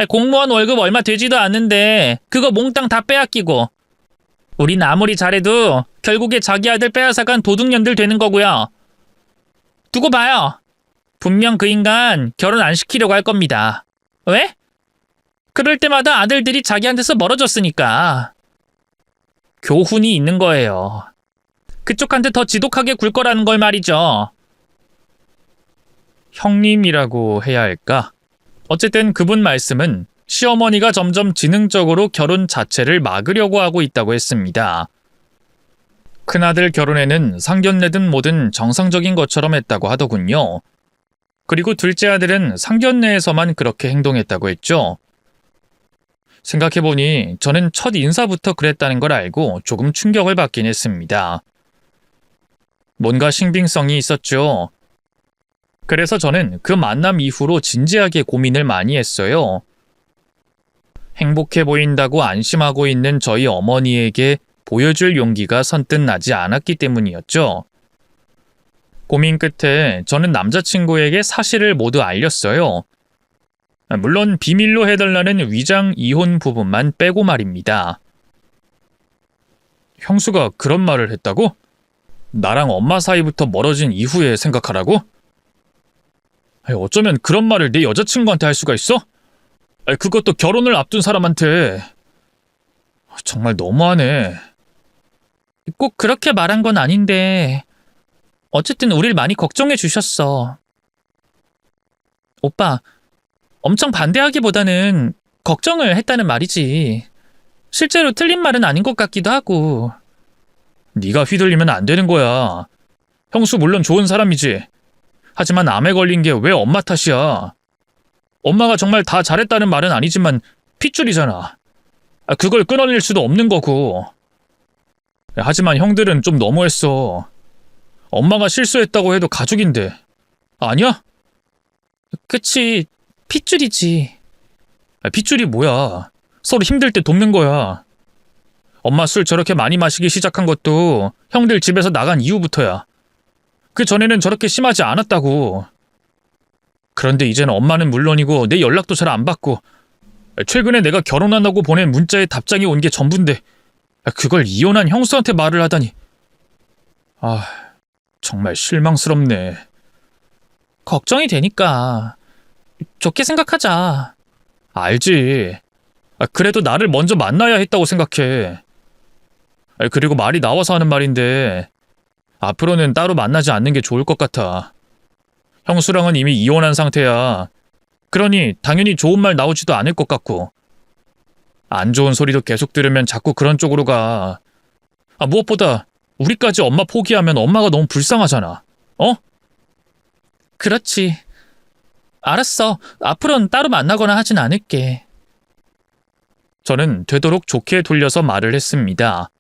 공무원 월급 얼마 되지도 않는데 그거 몽땅 다 빼앗기고 우린 아무리 잘해도 결국에 자기 아들 빼앗아간 도둑년들 되는 거고요. 두고 봐요. 분명 그 인간 결혼 안 시키려고 할 겁니다. 왜? 그럴 때마다 아들들이 자기한테서 멀어졌으니까. 교훈이 있는 거예요. 그쪽한테 더 지독하게 굴 거라는 걸 말이죠. 형님이라고 해야 할까? 어쨌든 그분 말씀은 시어머니가 점점 지능적으로 결혼 자체를 막으려고 하고 있다고 했습니다. 큰아들 결혼에는 상견례든 뭐든 정상적인 것처럼 했다고 하더군요. 그리고 둘째 아들은 상견례에서만 그렇게 행동했다고 했죠. 생각해보니 저는 첫 인사부터 그랬다는 걸 알고 조금 충격을 받긴 했습니다. 뭔가 신빙성이 있었죠. 그래서 저는 그 만남 이후로 진지하게 고민을 많이 했어요. 행복해 보인다고 안심하고 있는 저희 어머니에게 보여줄 용기가 선뜻 나지 않았기 때문이었죠. 고민 끝에 저는 남자친구에게 사실을 모두 알렸어요. 물론 비밀로 해달라는 위장 이혼 부분만 빼고 말입니다. 형수가 그런 말을 했다고? 나랑 엄마 사이부터 멀어진 이후에 생각하라고? 어쩌면 그런 말을 내 여자친구한테 할 수가 있어? 그것도 결혼을 앞둔 사람한테. 정말 너무하네. 꼭 그렇게 말한 건 아닌데 어쨌든 우릴 많이 걱정해 주셨어. 오빠, 엄청 반대하기보다는 걱정을 했다는 말이지. 실제로 틀린 말은 아닌 것 같기도 하고. 네가 휘둘리면 안 되는 거야. 형수 물론 좋은 사람이지. 하지만 암에 걸린 게 왜 엄마 탓이야. 엄마가 정말 다 잘했다는 말은 아니지만 핏줄이잖아. 그걸 끊어낼 수도 없는 거고. 하지만 형들은 좀 너무했어. 엄마가 실수했다고 해도 가족인데. 아니야? 그치, 핏줄이지. 핏줄이 뭐야. 서로 힘들 때 돕는 거야. 엄마 술 저렇게 많이 마시기 시작한 것도 형들 집에서 나간 이후부터야. 그 전에는 저렇게 심하지 않았다고. 그런데 이제는 엄마는 물론이고 내 연락도 잘 안 받고 최근에 내가 결혼한다고 보낸 문자에 답장이 온 게 전부인데 그걸 이혼한 형수한테 말을 하다니. 정말 실망스럽네. 걱정이 되니까 좋게 생각하자. 알지. 그래도 나를 먼저 만나야 했다고 생각해. 그리고 말이 나와서 하는 말인데 앞으로는 따로 만나지 않는 게 좋을 것 같아. 형수랑은 이미 이혼한 상태야. 그러니 당연히 좋은 말 나오지도 않을 것 같고. 안 좋은 소리도 계속 들으면 자꾸 그런 쪽으로 가. 무엇보다 우리까지 엄마 포기하면 엄마가 너무 불쌍하잖아. 어? 그렇지. 알았어. 앞으로는 따로 만나거나 하진 않을게. 저는 되도록 좋게 돌려서 말을 했습니다.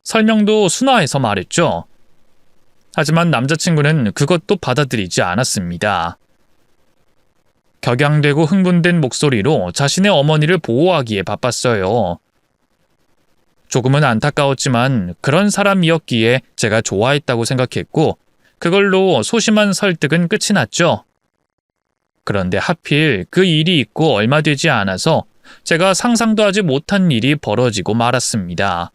설명도 순화해서 말했죠. 하지만 남자친구는 그것도 받아들이지 않았습니다. 격양되고 흥분된 목소리로 자신의 어머니를 보호하기에 바빴어요. 조금은 안타까웠지만 그런 사람이었기에 제가 좋아했다고 생각했고 그걸로 소심한 설득은 끝이 났죠. 그런데 하필 그 일이 있고 얼마 되지 않아서 제가 상상도 하지 못한 일이 벌어지고 말았습니다.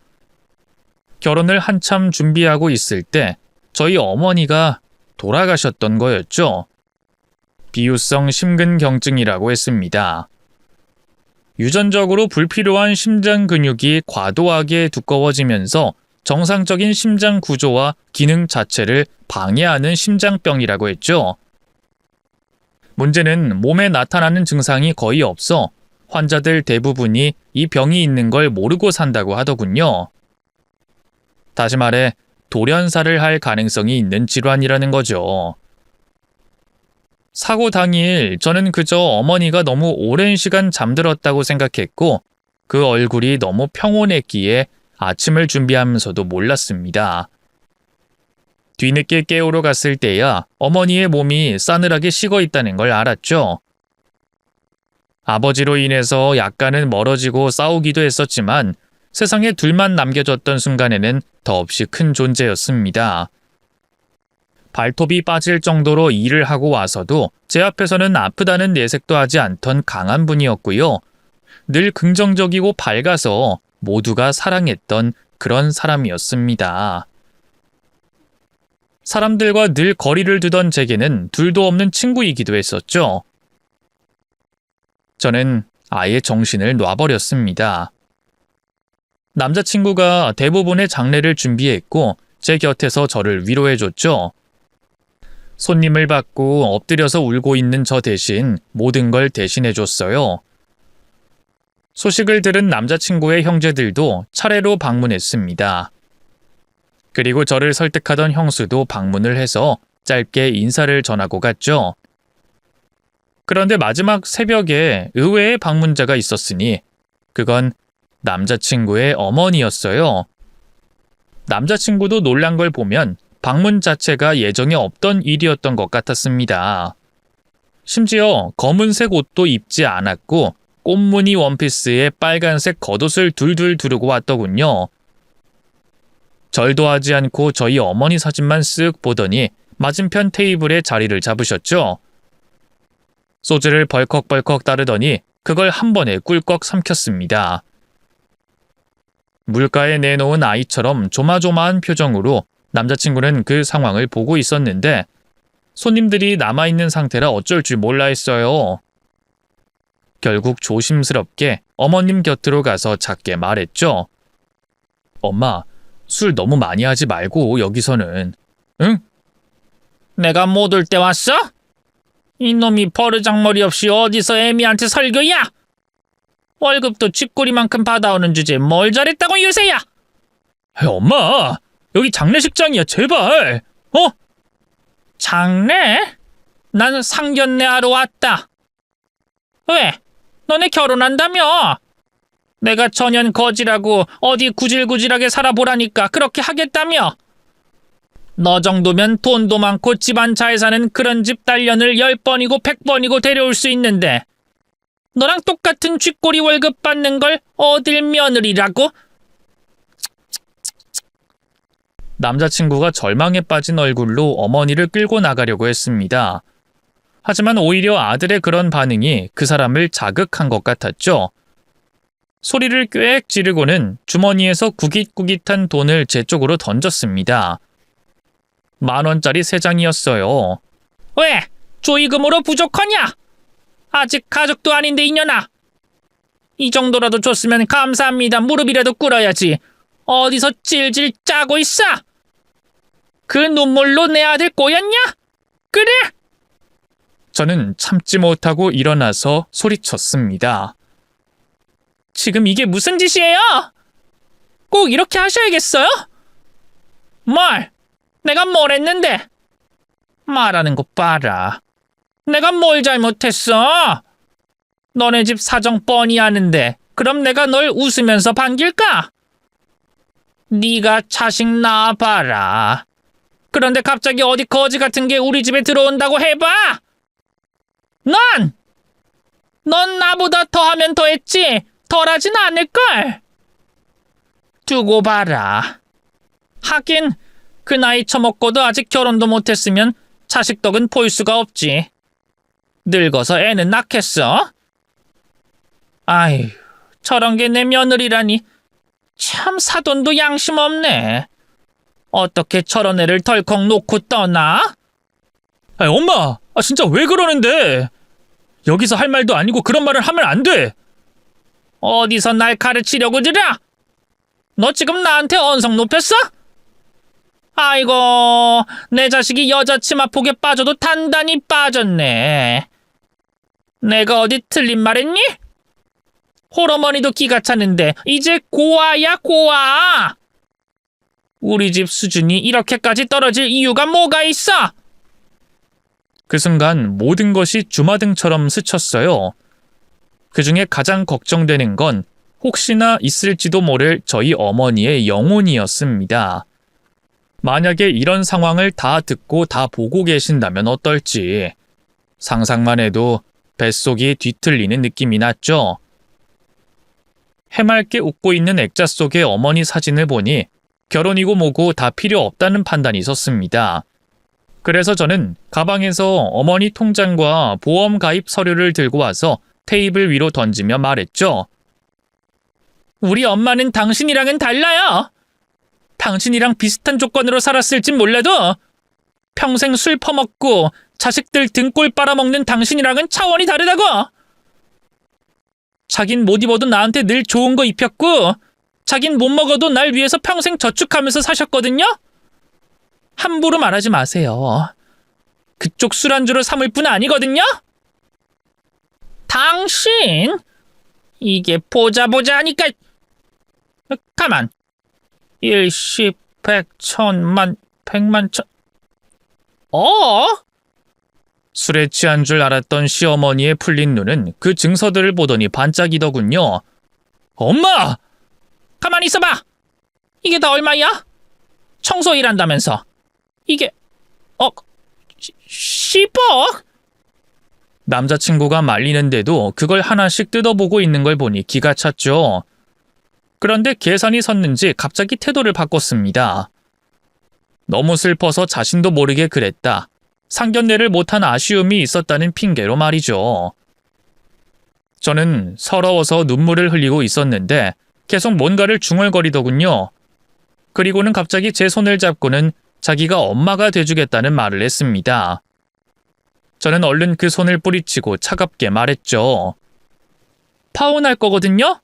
결혼을 한참 준비하고 있을 때 저희 어머니가 돌아가셨던 거였죠. 비유성 심근경증이라고 했습니다. 유전적으로 불필요한 심장 근육이 과도하게 두꺼워지면서 정상적인 심장 구조와 기능 자체를 방해하는 심장병이라고 했죠. 문제는 몸에 나타나는 증상이 거의 없어 환자들 대부분이 이 병이 있는 걸 모르고 산다고 하더군요. 다시 말해 돌연사를 할 가능성이 있는 질환이라는 거죠. 사고 당일 저는 그저 어머니가 너무 오랜 시간 잠들었다고 생각했고 그 얼굴이 너무 평온했기에 아침을 준비하면서도 몰랐습니다. 뒤늦게 깨우러 갔을 때야 어머니의 몸이 싸늘하게 식어 있다는 걸 알았죠. 아버지로 인해서 약간은 멀어지고 싸우기도 했었지만 세상에 둘만 남겨졌던 순간에는 더없이 큰 존재였습니다. 발톱이 빠질 정도로 일을 하고 와서도 제 앞에서는 아프다는 내색도 하지 않던 강한 분이었고요. 늘 긍정적이고 밝아서 모두가 사랑했던 그런 사람이었습니다. 사람들과 늘 거리를 두던 제게는 둘도 없는 친구이기도 했었죠. 저는 아예 정신을 놔버렸습니다. 남자친구가 대부분의 장례를 준비했고 제 곁에서 저를 위로해줬죠. 손님을 받고 엎드려서 울고 있는 저 대신 모든 걸 대신해줬어요. 소식을 들은 남자친구의 형제들도 차례로 방문했습니다. 그리고 저를 설득하던 형수도 방문을 해서 짧게 인사를 전하고 갔죠. 그런데 마지막 새벽에 의외의 방문자가 있었으니 그건 남자친구의 어머니였어요. 남자친구도 놀란 걸 보면 방문 자체가 예정에 없던 일이었던 것 같았습니다. 심지어 검은색 옷도 입지 않았고 꽃무늬 원피스에 빨간색 겉옷을 둘둘 두르고 왔더군요. 절도 하지 않고 저희 어머니 사진만 쓱 보더니 맞은편 테이블에 자리를 잡으셨죠. 소주를 벌컥벌컥 따르더니 그걸 한 번에 꿀꺽 삼켰습니다. 물가에 내놓은 아이처럼 조마조마한 표정으로 남자친구는 그 상황을 보고 있었는데 손님들이 남아있는 상태라 어쩔 줄 몰라 했어요. 결국 조심스럽게 어머님 곁으로 가서 작게 말했죠. 엄마, 술 너무 많이 하지 말고 여기서는. 응? 내가 못 올 때 왔어? 이놈이 버르장머리 없이 어디서 애미한테 설교야? 월급도 쥐꼬리만큼 받아오는 주제에 뭘 잘했다고 유세야? 엄마, 여기 장례식장이야, 제발. 장례? 난 상견례 하러 왔다. 왜? 너네 결혼한다며? 내가 전현 거지라고 어디 구질구질하게 살아보라니까 그렇게 하겠다며? 너 정도면 돈도 많고 집안 잘 사는 그런 집 딸년을 10번이고 100번이고 데려올 수 있는데 너랑 똑같은 쥐꼬리 월급 받는 걸 어딜 며느리라고? 남자친구가 절망에 빠진 얼굴로 어머니를 끌고 나가려고 했습니다. 하지만 오히려 아들의 그런 반응이 그 사람을 자극한 것 같았죠. 소리를 꽥 지르고는 주머니에서 구깃구깃한 돈을 제 쪽으로 던졌습니다. 10,000원짜리 3장이었어요. 왜? 조의금으로 부족하냐? 아직 가족도 아닌데 이년아. 이 정도라도 줬으면 감사합니다. 무릎이라도 꿇어야지. 어디서 찔찔 짜고 있어? 그 눈물로 내 아들 꼬였냐? 그래? 저는 참지 못하고 일어나서 소리쳤습니다. 지금 이게 무슨 짓이에요? 꼭 이렇게 하셔야겠어요? 뭘? 내가 뭘 했는데? 말하는 거 봐라. 내가 뭘 잘못했어? 너네 집 사정 뻔히 아는데 그럼 내가 널 웃으면서 반길까? 네가 자식 낳아봐라. 그런데 갑자기 어디 거지 같은 게 우리 집에 들어온다고 해봐. 넌 나보다 더하면 더했지 덜하진 않을걸. 두고 봐라. 하긴 그 나이 처먹고도 아직 결혼도 못했으면 자식 덕은 볼 수가 없지. 늙어서 애는 낳겠어? 아휴, 저런 게 내 며느리라니. 참 사돈도 양심 없네. 어떻게 저런 애를 덜컥 놓고 떠나? 엄마, 진짜 왜 그러는데? 여기서 할 말도 아니고 그런 말을 하면 안 돼. 어디서 날 가르치려고 들어? 너 지금 나한테 언성 높였어? 아이고, 내 자식이 여자 치마폭에 빠져도 단단히 빠졌네. 내가 어디 틀린 말했니? 홀어머니도 기가 차는데 이제 고아야 고아. 우리 집 수준이 이렇게까지 떨어질 이유가 뭐가 있어? 그 순간 모든 것이 주마등처럼 스쳤어요. 그중에 가장 걱정되는 건 혹시나 있을지도 모를 저희 어머니의 영혼이었습니다. 만약에 이런 상황을 다 듣고 다 보고 계신다면 어떨지 상상만 해도 뱃속이 뒤틀리는 느낌이 났죠. 해맑게 웃고 있는 액자 속의 어머니 사진을 보니 결혼이고 뭐고 다 필요 없다는 판단이 섰습니다. 그래서 저는 가방에서 어머니 통장과 보험 가입 서류를 들고 와서 테이블 위로 던지며 말했죠. 우리 엄마는 당신이랑은 달라요. 당신이랑 비슷한 조건으로 살았을진 몰라도 평생 술 퍼먹고 자식들 등골 빨아먹는 당신이랑은 차원이 다르다고! 자긴 못 입어도 나한테 늘 좋은 거 입혔고 자긴 못 먹어도 날 위해서 평생 저축하면서 사셨거든요? 함부로 말하지 마세요. 그쪽 술안주로 삼을 뿐 아니거든요? 당신? 이게 보자 하니까 가만. 일십, 백, 천만, 백만, 천... 술에 취한 줄 알았던 시어머니의 풀린 눈은 그 증서들을 보더니 반짝이더군요. 엄마! 가만히 있어봐! 이게 다 얼마야? 청소 일한다면서. 이게 10억? 남자친구가 말리는데도 그걸 하나씩 뜯어보고 있는 걸 보니 기가 찼죠. 그런데 계산이 섰는지 갑자기 태도를 바꿨습니다. 너무 슬퍼서 자신도 모르게 그랬다. 상견례를 못한 아쉬움이 있었다는 핑계로 말이죠. 저는 서러워서 눈물을 흘리고 있었는데 계속 뭔가를 중얼거리더군요. 그리고는 갑자기 제 손을 잡고는 자기가 엄마가 돼주겠다는 말을 했습니다. 저는 얼른 그 손을 뿌리치고 차갑게 말했죠. 파혼할 거거든요?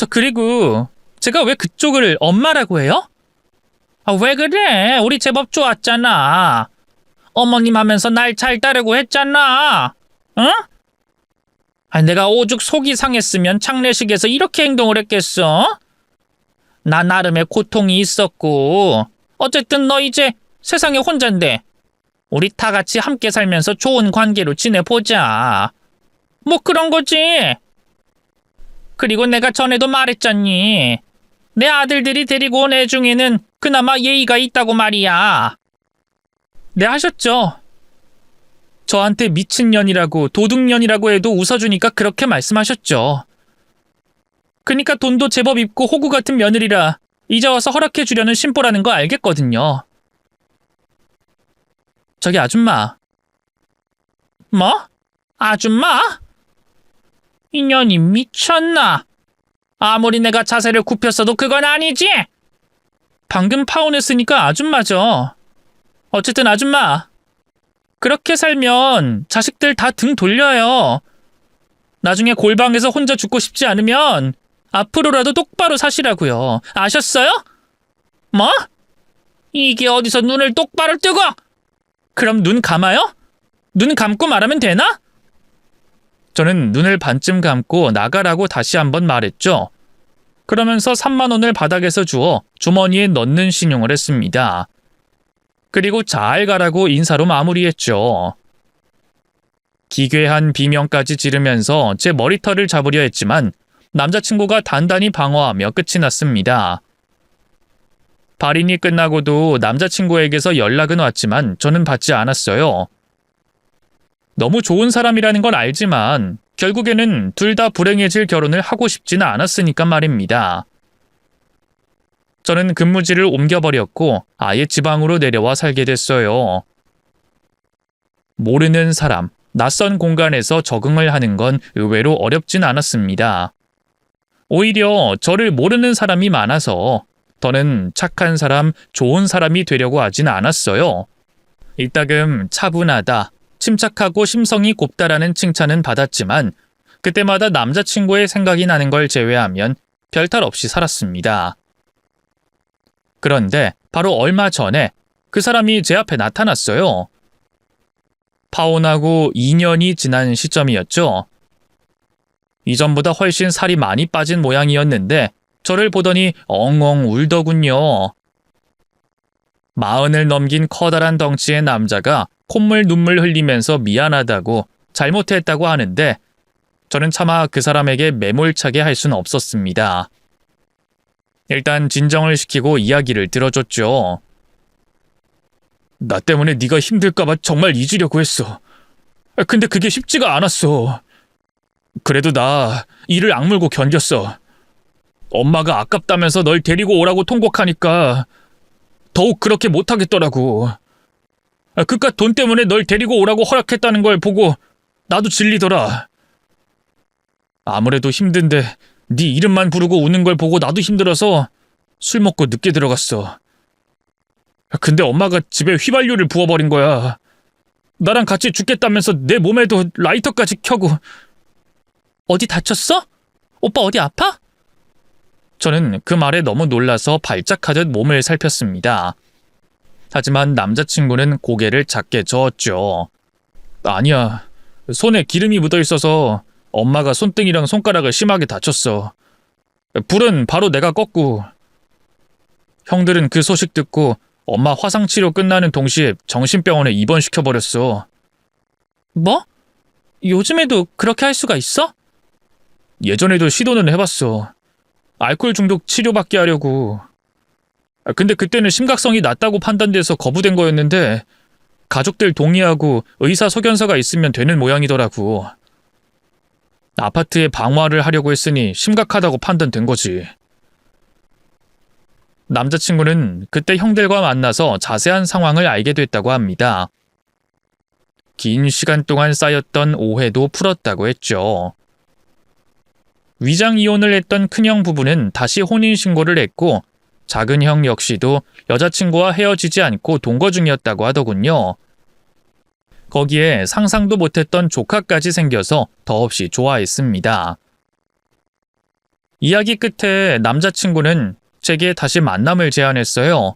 그리고 제가 왜 그쪽을 엄마라고 해요? 왜 그래? 우리 제법 좋았잖아. 어머님 하면서 날 잘 따르고 했잖아. 응? 내가 오죽 속이 상했으면 장례식에서 이렇게 행동을 했겠어? 나 나름의 고통이 있었고 어쨌든 너 이제 세상에 혼잔데 우리 다 같이 함께 살면서 좋은 관계로 지내보자. 뭐 그런 거지. 그리고 내가 전에도 말했잖니. 내 아들들이 데리고 온 애 중에는 그나마 예의가 있다고 말이야. 네, 하셨죠. 저한테 미친년이라고 도둑년이라고 해도 웃어주니까 그렇게 말씀하셨죠. 그러니까 돈도 제법 있고 호구 같은 며느리라 이제 와서 허락해 주려는 심보라는 거 알겠거든요. 저기 아줌마. 뭐? 아줌마? 인연이 미쳤나? 아무리 내가 자세를 굽혔어도 그건 아니지? 방금 파혼했으니까 아줌마죠. 어쨌든 아줌마. 그렇게 살면 자식들 다 등 돌려요. 나중에 골방에서 혼자 죽고 싶지 않으면 앞으로라도 똑바로 사시라고요. 아셨어요? 뭐? 이게 어디서 눈을 똑바로 뜨고? 그럼 눈 감아요? 눈 감고 말하면 되나? 저는 눈을 반쯤 감고 나가라고 다시 한번 말했죠. 그러면서 3만 원을 바닥에서 주워 주머니에 넣는 신용을 했습니다. 그리고 잘 가라고 인사로 마무리했죠. 기괴한 비명까지 지르면서 제 머리털을 잡으려 했지만 남자친구가 단단히 방어하며 끝이 났습니다. 발인이 끝나고도 남자친구에게서 연락은 왔지만 저는 받지 않았어요. 너무 좋은 사람이라는 건 알지만 결국에는 둘 다 불행해질 결혼을 하고 싶지는 않았으니까 말입니다. 저는 근무지를 옮겨버렸고 아예 지방으로 내려와 살게 됐어요. 모르는 사람, 낯선 공간에서 적응을 하는 건 의외로 어렵진 않았습니다. 오히려 저를 모르는 사람이 많아서 더는 착한 사람, 좋은 사람이 되려고 하진 않았어요. 이따금 차분하다, 침착하고 심성이 곱다라는 칭찬은 받았지만 그때마다 남자친구의 생각이 나는 걸 제외하면 별탈 없이 살았습니다. 그런데 바로 얼마 전에 그 사람이 제 앞에 나타났어요. 파혼하고 2년이 지난 시점이었죠. 이전보다 훨씬 살이 많이 빠진 모양이었는데 저를 보더니 엉엉 울더군요. 40을 넘긴 커다란 덩치의 남자가 콧물 눈물 흘리면서 미안하다고 잘못했다고 하는데 저는 차마 그 사람에게 매몰차게 할 수는 없었습니다. 일단 진정을 시키고 이야기를 들어줬죠. 나 때문에 네가 힘들까봐 정말 잊으려고 했어. 근데 그게 쉽지가 않았어. 그래도 나 이를 악물고 견뎠어. 엄마가 아깝다면서 널 데리고 오라고 통곡하니까 더욱 그렇게 못하겠더라고. 그깟 돈 때문에 널 데리고 오라고 허락했다는 걸 보고 나도 질리더라. 아무래도 힘든데 네 이름만 부르고 우는 걸 보고 나도 힘들어서 술 먹고 늦게 들어갔어. 근데 엄마가 집에 휘발유를 부어버린 거야. 나랑 같이 죽겠다면서 내 몸에도 라이터까지 켜고. 어디 다쳤어? 오빠 어디 아파? 저는 그 말에 너무 놀라서 발작하듯 몸을 살폈습니다. 하지만 남자친구는 고개를 작게 저었죠. 아니야. 손에 기름이 묻어 있어서 엄마가 손등이랑 손가락을 심하게 다쳤어. 불은 바로 내가 껐고. 형들은 그 소식 듣고 엄마 화상치료 끝나는 동시에 정신병원에 입원시켜버렸어. 뭐? 요즘에도 그렇게 할 수가 있어? 예전에도 시도는 해봤어. 알코올 중독 치료받게 하려고. 근데 그때는 심각성이 낮다고 판단돼서 거부된 거였는데 가족들 동의하고 의사 소견서가 있으면 되는 모양이더라고. 아파트에 방화를 하려고 했으니 심각하다고 판단된 거지. 남자친구는 그때 형들과 만나서 자세한 상황을 알게 됐다고 합니다. 긴 시간 동안 쌓였던 오해도 풀었다고 했죠. 위장 이혼을 했던 큰형 부부는 다시 혼인신고를 했고 작은 형 역시도 여자친구와 헤어지지 않고 동거 중이었다고 하더군요. 거기에 상상도 못했던 조카까지 생겨서 더없이 좋아했습니다. 이야기 끝에 남자친구는 제게 다시 만남을 제안했어요.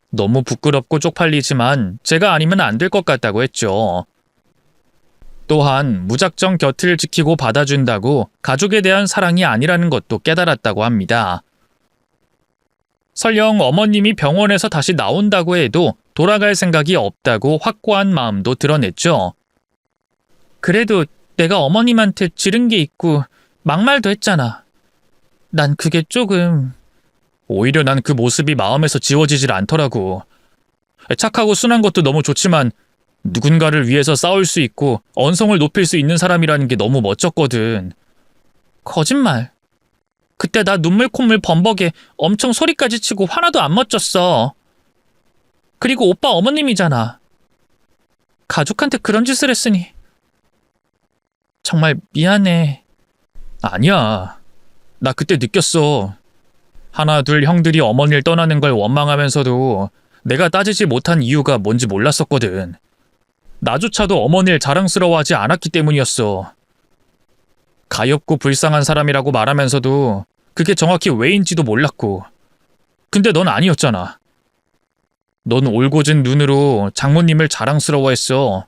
너무 부끄럽고 쪽팔리지만 제가 아니면 안 될 것 같다고 했죠. 또한 무작정 곁을 지키고 받아준다고 가족에 대한 사랑이 아니라는 것도 깨달았다고 합니다. 설령 어머님이 병원에서 다시 나온다고 해도 돌아갈 생각이 없다고 확고한 마음도 드러냈죠. 그래도 내가 어머님한테 지른 게 있고 막말도 했잖아. 난 그게 조금... 오히려 난 그 모습이 마음에서 지워지질 않더라고. 착하고 순한 것도 너무 좋지만 누군가를 위해서 싸울 수 있고 언성을 높일 수 있는 사람이라는 게 너무 멋졌거든. 거짓말. 그때 나 눈물 콧물 범벅에 엄청 소리까지 치고 하나도 안 멋졌어. 그리고 오빠 어머님이잖아. 가족한테 그런 짓을 했으니 정말 미안해. 아니야. 나 그때 느꼈어. 하나 둘 형들이 어머니를 떠나는 걸 원망하면서도 내가 따지지 못한 이유가 뭔지 몰랐었거든. 나조차도 어머니를 자랑스러워하지 않았기 때문이었어. 가엾고 불쌍한 사람이라고 말하면서도 그게 정확히 왜인지도 몰랐고. 근데 넌 아니었잖아. 넌 올곧은 눈으로 장모님을 자랑스러워했어.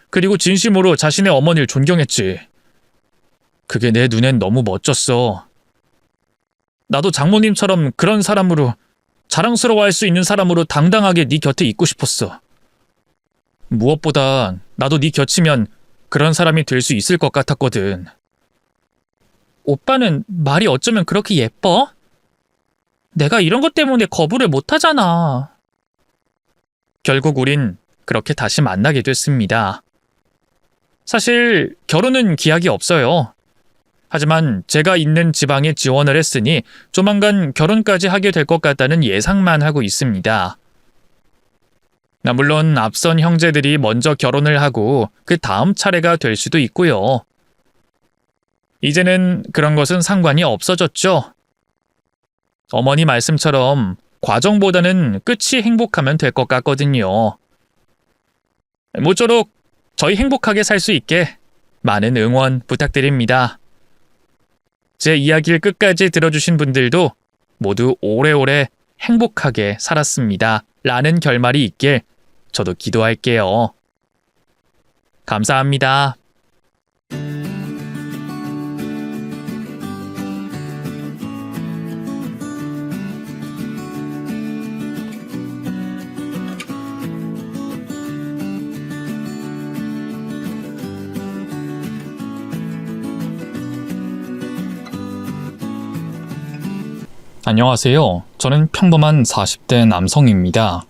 그리고 진심으로 자신의 어머니를 존경했지. 그게 내 눈엔 너무 멋졌어. 나도 장모님처럼 그런 사람으로, 자랑스러워할 수 있는 사람으로 당당하게 네 곁에 있고 싶었어. 무엇보다 나도 네 곁이면 그런 사람이 될 수 있을 것 같았거든. 오빠는 말이 어쩌면 그렇게 예뻐? 내가 이런 것 때문에 거부를 못하잖아. 결국 우린 그렇게 다시 만나게 됐습니다. 사실 결혼은 기약이 없어요. 하지만 제가 있는 지방에 지원을 했으니 조만간 결혼까지 하게 될 것 같다는 예상만 하고 있습니다. 물론 앞선 형제들이 먼저 결혼을 하고 그 다음 차례가 될 수도 있고요. 이제는 그런 것은 상관이 없어졌죠. 어머니 말씀처럼 과정보다는 끝이 행복하면 될 것 같거든요. 모쪼록 저희 행복하게 살 수 있게 많은 응원 부탁드립니다. 제 이야기를 끝까지 들어주신 분들도 모두 오래오래 행복하게 살았습니다. 라는 결말이 있길 저도 기도할게요. 감사합니다. 안녕하세요. 저는 평범한 40대 남성입니다.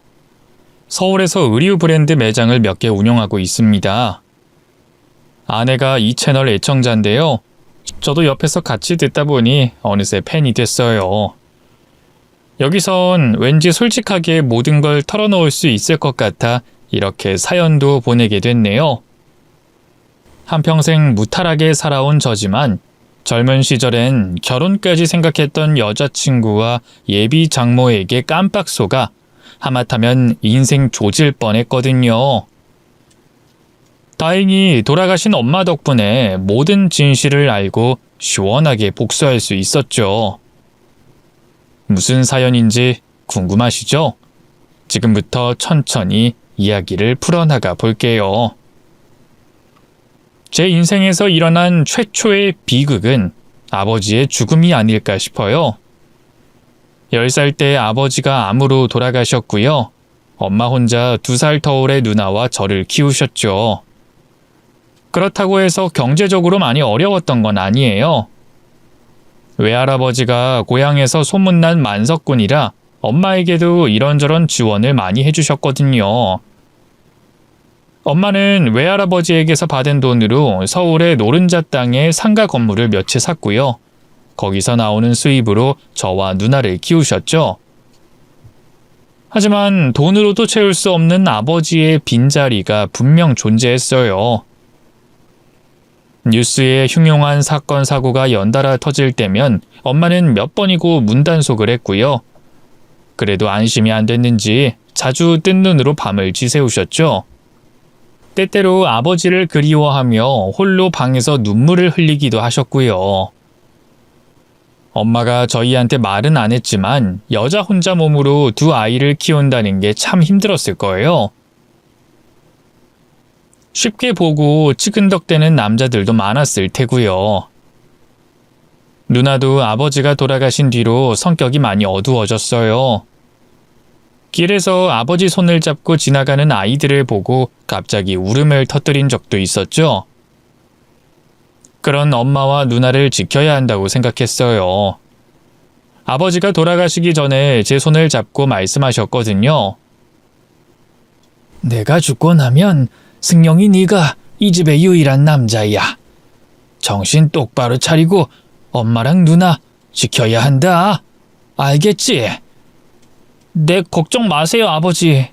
서울에서 의류 브랜드 매장을 몇 개 운영하고 있습니다. 아내가 이 채널 애청자인데요. 저도 옆에서 같이 듣다 보니 어느새 팬이 됐어요. 여기선 왠지 솔직하게 모든 걸 털어놓을 수 있을 것 같아 이렇게 사연도 보내게 됐네요. 한평생 무탈하게 살아온 저지만 젊은 시절엔 결혼까지 생각했던 여자친구와 예비 장모에게 깜빡 속아 하마터면 인생 조질 뻔했거든요. 다행히 돌아가신 엄마 덕분에 모든 진실을 알고 시원하게 복수할 수 있었죠. 무슨 사연인지 궁금하시죠? 지금부터 천천히 이야기를 풀어나가 볼게요. 제 인생에서 일어난 최초의 비극은 아버지의 죽음이 아닐까 싶어요. 10살 때 아버지가 암으로 돌아가셨고요. 엄마 혼자 2살 터울의 누나와 저를 키우셨죠. 그렇다고 해서 경제적으로 많이 어려웠던 건 아니에요. 외할아버지가 고향에서 소문난 만석군이라 엄마에게도 이런저런 지원을 많이 해주셨거든요. 엄마는 외할아버지에게서 받은 돈으로 서울의 노른자 땅에 상가 건물을 몇 채 샀고요. 거기서 나오는 수입으로 저와 누나를 키우셨죠. 하지만 돈으로도 채울 수 없는 아버지의 빈자리가 분명 존재했어요. 뉴스에 흉흉한 사건 사고가 연달아 터질 때면 엄마는 몇 번이고 문단속을 했고요. 그래도 안심이 안 됐는지 자주 뜬 눈으로 밤을 지새우셨죠. 때때로 아버지를 그리워하며 홀로 방에서 눈물을 흘리기도 하셨고요. 엄마가 저희한테 말은 안 했지만 여자 혼자 몸으로 2 아이를 키운다는 게 참 힘들었을 거예요. 쉽게 보고 치근덕대는 남자들도 많았을 테고요. 누나도 아버지가 돌아가신 뒤로 성격이 많이 어두워졌어요. 길에서 아버지 손을 잡고 지나가는 아이들을 보고 갑자기 울음을 터뜨린 적도 있었죠. 그런 엄마와 누나를 지켜야 한다고 생각했어요. 아버지가 돌아가시기 전에 제 손을 잡고 말씀하셨거든요. 내가 죽고 나면 승용이 네가 이 집의 유일한 남자야. 정신 똑바로 차리고 엄마랑 누나 지켜야 한다. 알겠지? 네, 걱정 마세요, 아버지.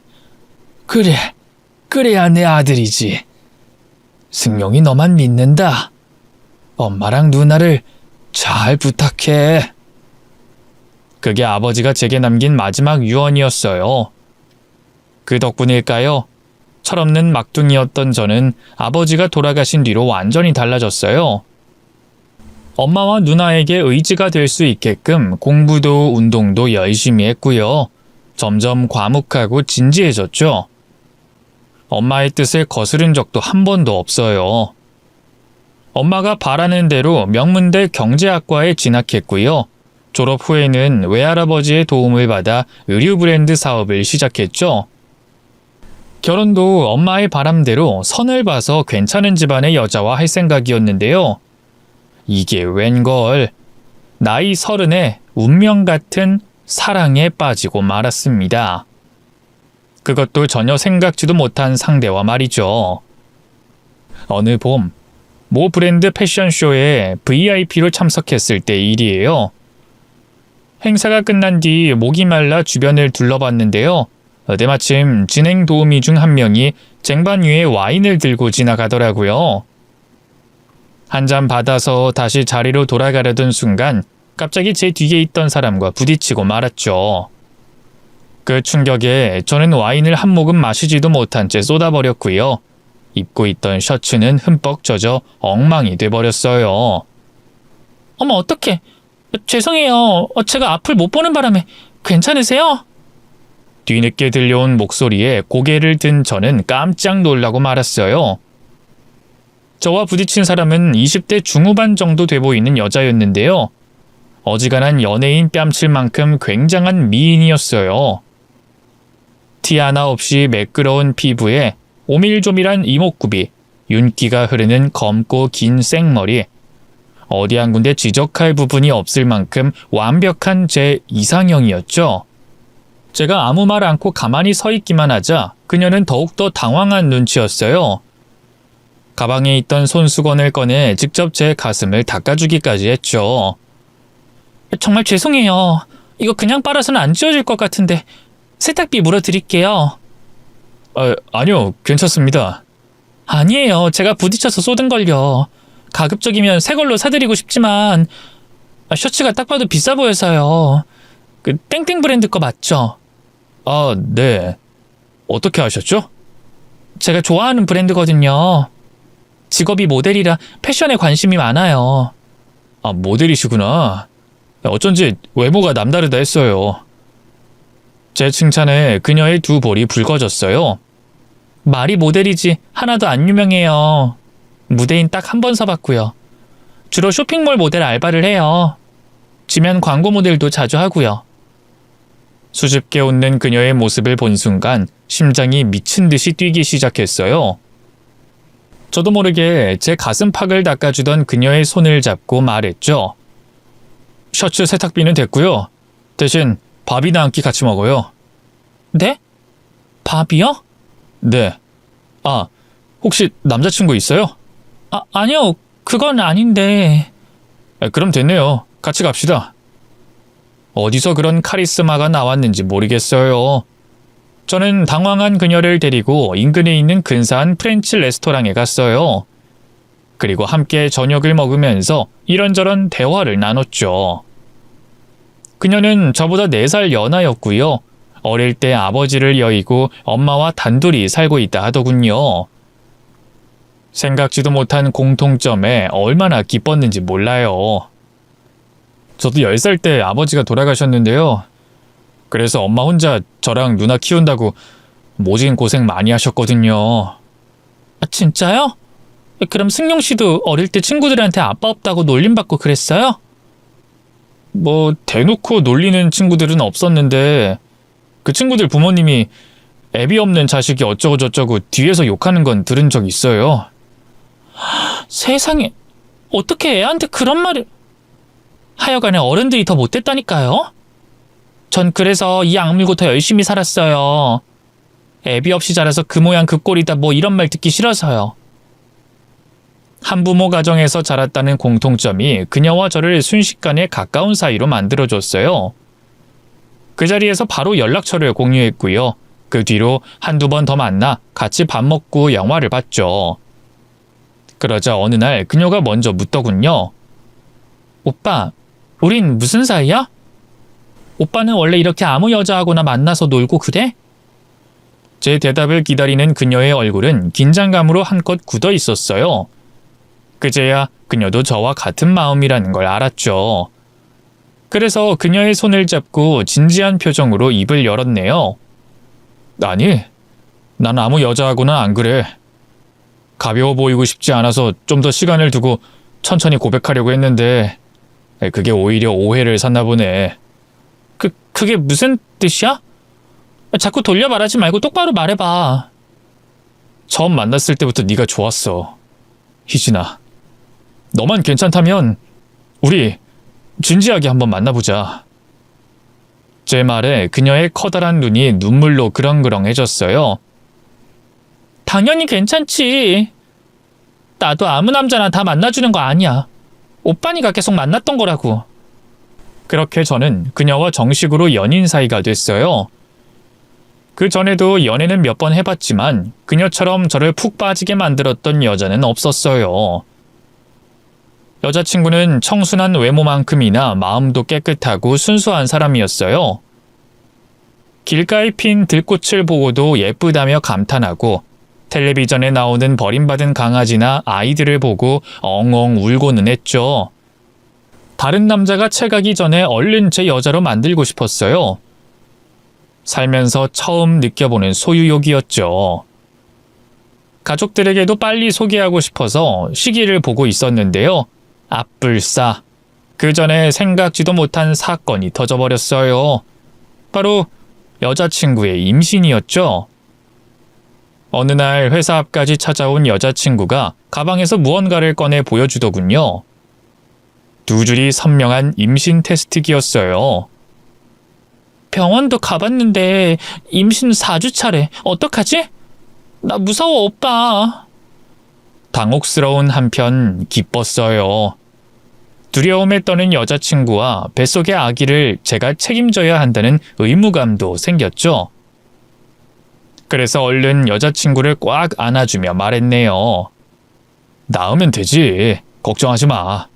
그래, 그래야 내 아들이지. 승용이 너만 믿는다. 엄마랑 누나를 잘 부탁해. 그게 아버지가 제게 남긴 마지막 유언이었어요. 그 덕분일까요? 철없는 막둥이였던 저는 아버지가 돌아가신 뒤로 완전히 달라졌어요. 엄마와 누나에게 의지가 될 수 있게끔 공부도 운동도 열심히 했고요. 점점 과묵하고 진지해졌죠. 엄마의 뜻을 거스른 적도 한 번도 없어요. 엄마가 바라는 대로 명문대 경제학과에 진학했고요. 졸업 후에는 외할아버지의 도움을 받아 의류 브랜드 사업을 시작했죠. 결혼도 엄마의 바람대로 선을 봐서 괜찮은 집안의 여자와 할 생각이었는데요. 이게 웬걸, 나이 30에 운명 같은 사랑에 빠지고 말았습니다. 그것도 전혀 생각지도 못한 상대와 말이죠. 어느 봄, 모 브랜드 패션쇼에 VIP로 참석했을 때 일이에요. 행사가 끝난 뒤 목이 말라 주변을 둘러봤는데요. 때마침 진행 도우미 중 한 명이 쟁반 위에 와인을 들고 지나가더라고요. 한 잔 받아서 다시 자리로 돌아가려던 순간 갑자기 제 뒤에 있던 사람과 부딪히고 말았죠. 그 충격에 저는 와인을 한 모금 마시지도 못한 채 쏟아버렸고요. 입고 있던 셔츠는 흠뻑 젖어 엉망이 돼버렸어요. 어머, 어떡해. 죄송해요. 제가 앞을 못 보는 바람에. 괜찮으세요? 뒤늦게 들려온 목소리에 고개를 든 저는 깜짝 놀라고 말았어요. 저와 부딪힌 사람은 20대 중후반 정도 돼 보이는 여자였는데요. 어지간한 연예인 뺨칠 만큼 굉장한 미인이었어요. 티 하나 없이 매끄러운 피부에 오밀조밀한 이목구비, 윤기가 흐르는 검고 긴 생머리, 어디 한 군데 지적할 부분이 없을 만큼 완벽한 제 이상형이었죠. 제가 아무 말 않고 가만히 서 있기만 하자 그녀는 더욱더 당황한 눈치였어요. 가방에 있던 손수건을 꺼내 직접 제 가슴을 닦아주기까지 했죠. 정말 죄송해요. 이거 그냥 빨아서는 안 지워질 것 같은데 세탁비 물어드릴게요. 아니요, 괜찮습니다. 아니에요. 제가 부딪혀서 쏟은걸요. 가급적이면 새 걸로 사드리고 싶지만 셔츠가 딱 봐도 비싸 보여서요. 그 땡땡 브랜드 거 맞죠? 아, 네. 어떻게 아셨죠? 제가 좋아하는 브랜드거든요. 직업이 모델이라 패션에 관심이 많아요. 아, 모델이시구나. 어쩐지 외모가 남다르다 했어요. 제 칭찬에 그녀의 두 볼이 붉어졌어요. 말이 모델이지 하나도 안 유명해요. 무대인 딱 한 번 서봤고요. 주로 쇼핑몰 모델 알바를 해요. 지면 광고 모델도 자주 하고요. 수줍게 웃는 그녀의 모습을 본 순간 심장이 미친 듯이 뛰기 시작했어요. 저도 모르게 제 가슴팍을 닦아주던 그녀의 손을 잡고 말했죠. 셔츠 세탁비는 됐고요. 대신 밥이나 한 끼 같이 먹어요. 네? 밥이요? 네. 아, 혹시 남자친구 있어요? 아니요. 그건 아닌데. 그럼 됐네요. 같이 갑시다. 어디서 그런 카리스마가 나왔는지 모르겠어요. 저는 당황한 그녀를 데리고 인근에 있는 근사한 프렌치 레스토랑에 갔어요. 그리고 함께 저녁을 먹으면서 이런저런 대화를 나눴죠. 그녀는 저보다 4살 연하였고요. 어릴 때 아버지를 여의고 엄마와 단둘이 살고 있다 하더군요. 생각지도 못한 공통점에 얼마나 기뻤는지 몰라요. 저도 10살 때 아버지가 돌아가셨는데요. 그래서 엄마 혼자 저랑 누나 키운다고 모진 고생 많이 하셨거든요. 진짜요? 그럼 승용 씨도 어릴 때 친구들한테 아빠 없다고 놀림받고 그랬어요? 뭐 대놓고 놀리는 친구들은 없었는데 그 친구들 부모님이 애비 없는 자식이 어쩌고 저쩌고 뒤에서 욕하는 건 들은 적 있어요. 세상에, 어떻게 애한테 그런 말을... 하여간에 어른들이 더 못됐다니까요? 전 그래서 이 악물고 더 열심히 살았어요. 애비 없이 자라서 그 모양 그 꼴이다 뭐 이런 말 듣기 싫어서요. 한부모 가정에서 자랐다는 공통점이 그녀와 저를 순식간에 가까운 사이로 만들어줬어요. 그 자리에서 바로 연락처를 공유했고요. 그 뒤로 한두 번 더 만나 같이 밥 먹고 영화를 봤죠. 그러자 어느 날 그녀가 먼저 묻더군요. 오빠, 우린 무슨 사이야? 오빠는 원래 이렇게 아무 여자하고나 만나서 놀고 그래? 제 대답을 기다리는 그녀의 얼굴은 긴장감으로 한껏 굳어 있었어요. 그제야 그녀도 저와 같은 마음이라는 걸 알았죠. 그래서 그녀의 손을 잡고 진지한 표정으로 입을 열었네요. 아니, 난 아무 여자하고는 안 그래. 가벼워 보이고 싶지 않아서 좀 더 시간을 두고 천천히 고백하려고 했는데 그게 오히려 오해를 샀나 보네. 그게 무슨 뜻이야? 자꾸 돌려 말하지 말고 똑바로 말해봐. 처음 만났을 때부터 네가 좋았어. 희진아. 너만 괜찮다면 우리 진지하게 한번 만나보자. 제 말에 그녀의 커다란 눈이 눈물로 그렁그렁해졌어요. 당연히 괜찮지. 나도 아무 남자나 다 만나주는 거 아니야. 오빠니가 계속 만났던 거라고. 그렇게 저는 그녀와 정식으로 연인 사이가 됐어요. 그 전에도 연애는 몇 번 해봤지만 그녀처럼 저를 푹 빠지게 만들었던 여자는 없었어요. 여자친구는 청순한 외모만큼이나 마음도 깨끗하고 순수한 사람이었어요. 길가에 핀 들꽃을 보고도 예쁘다며 감탄하고 텔레비전에 나오는 버림받은 강아지나 아이들을 보고 엉엉 울고는 했죠. 다른 남자가 채가기 전에 얼른 제 여자로 만들고 싶었어요. 살면서 처음 느껴보는 소유욕이었죠. 가족들에게도 빨리 소개하고 싶어서 시기를 보고 있었는데요. 앞불싸. 그 전에 생각지도 못한 사건이 터져버렸어요. 바로 여자친구의 임신이었죠. 어느 날 회사 앞까지 찾아온 여자친구가 가방에서 무언가를 꺼내 보여주더군요. 두 줄이 선명한 임신 테스트기였어요. 병원도 가봤는데 임신 4주차래. 어떡하지? 나 무서워, 오빠. 당혹스러운 한편 기뻤어요. 두려움에 떠는 여자친구와 뱃속의 아기를 제가 책임져야 한다는 의무감도 생겼죠. 그래서 얼른 여자친구를 꽉 안아주며 말했네요. 낳으면 되지. 걱정하지 마.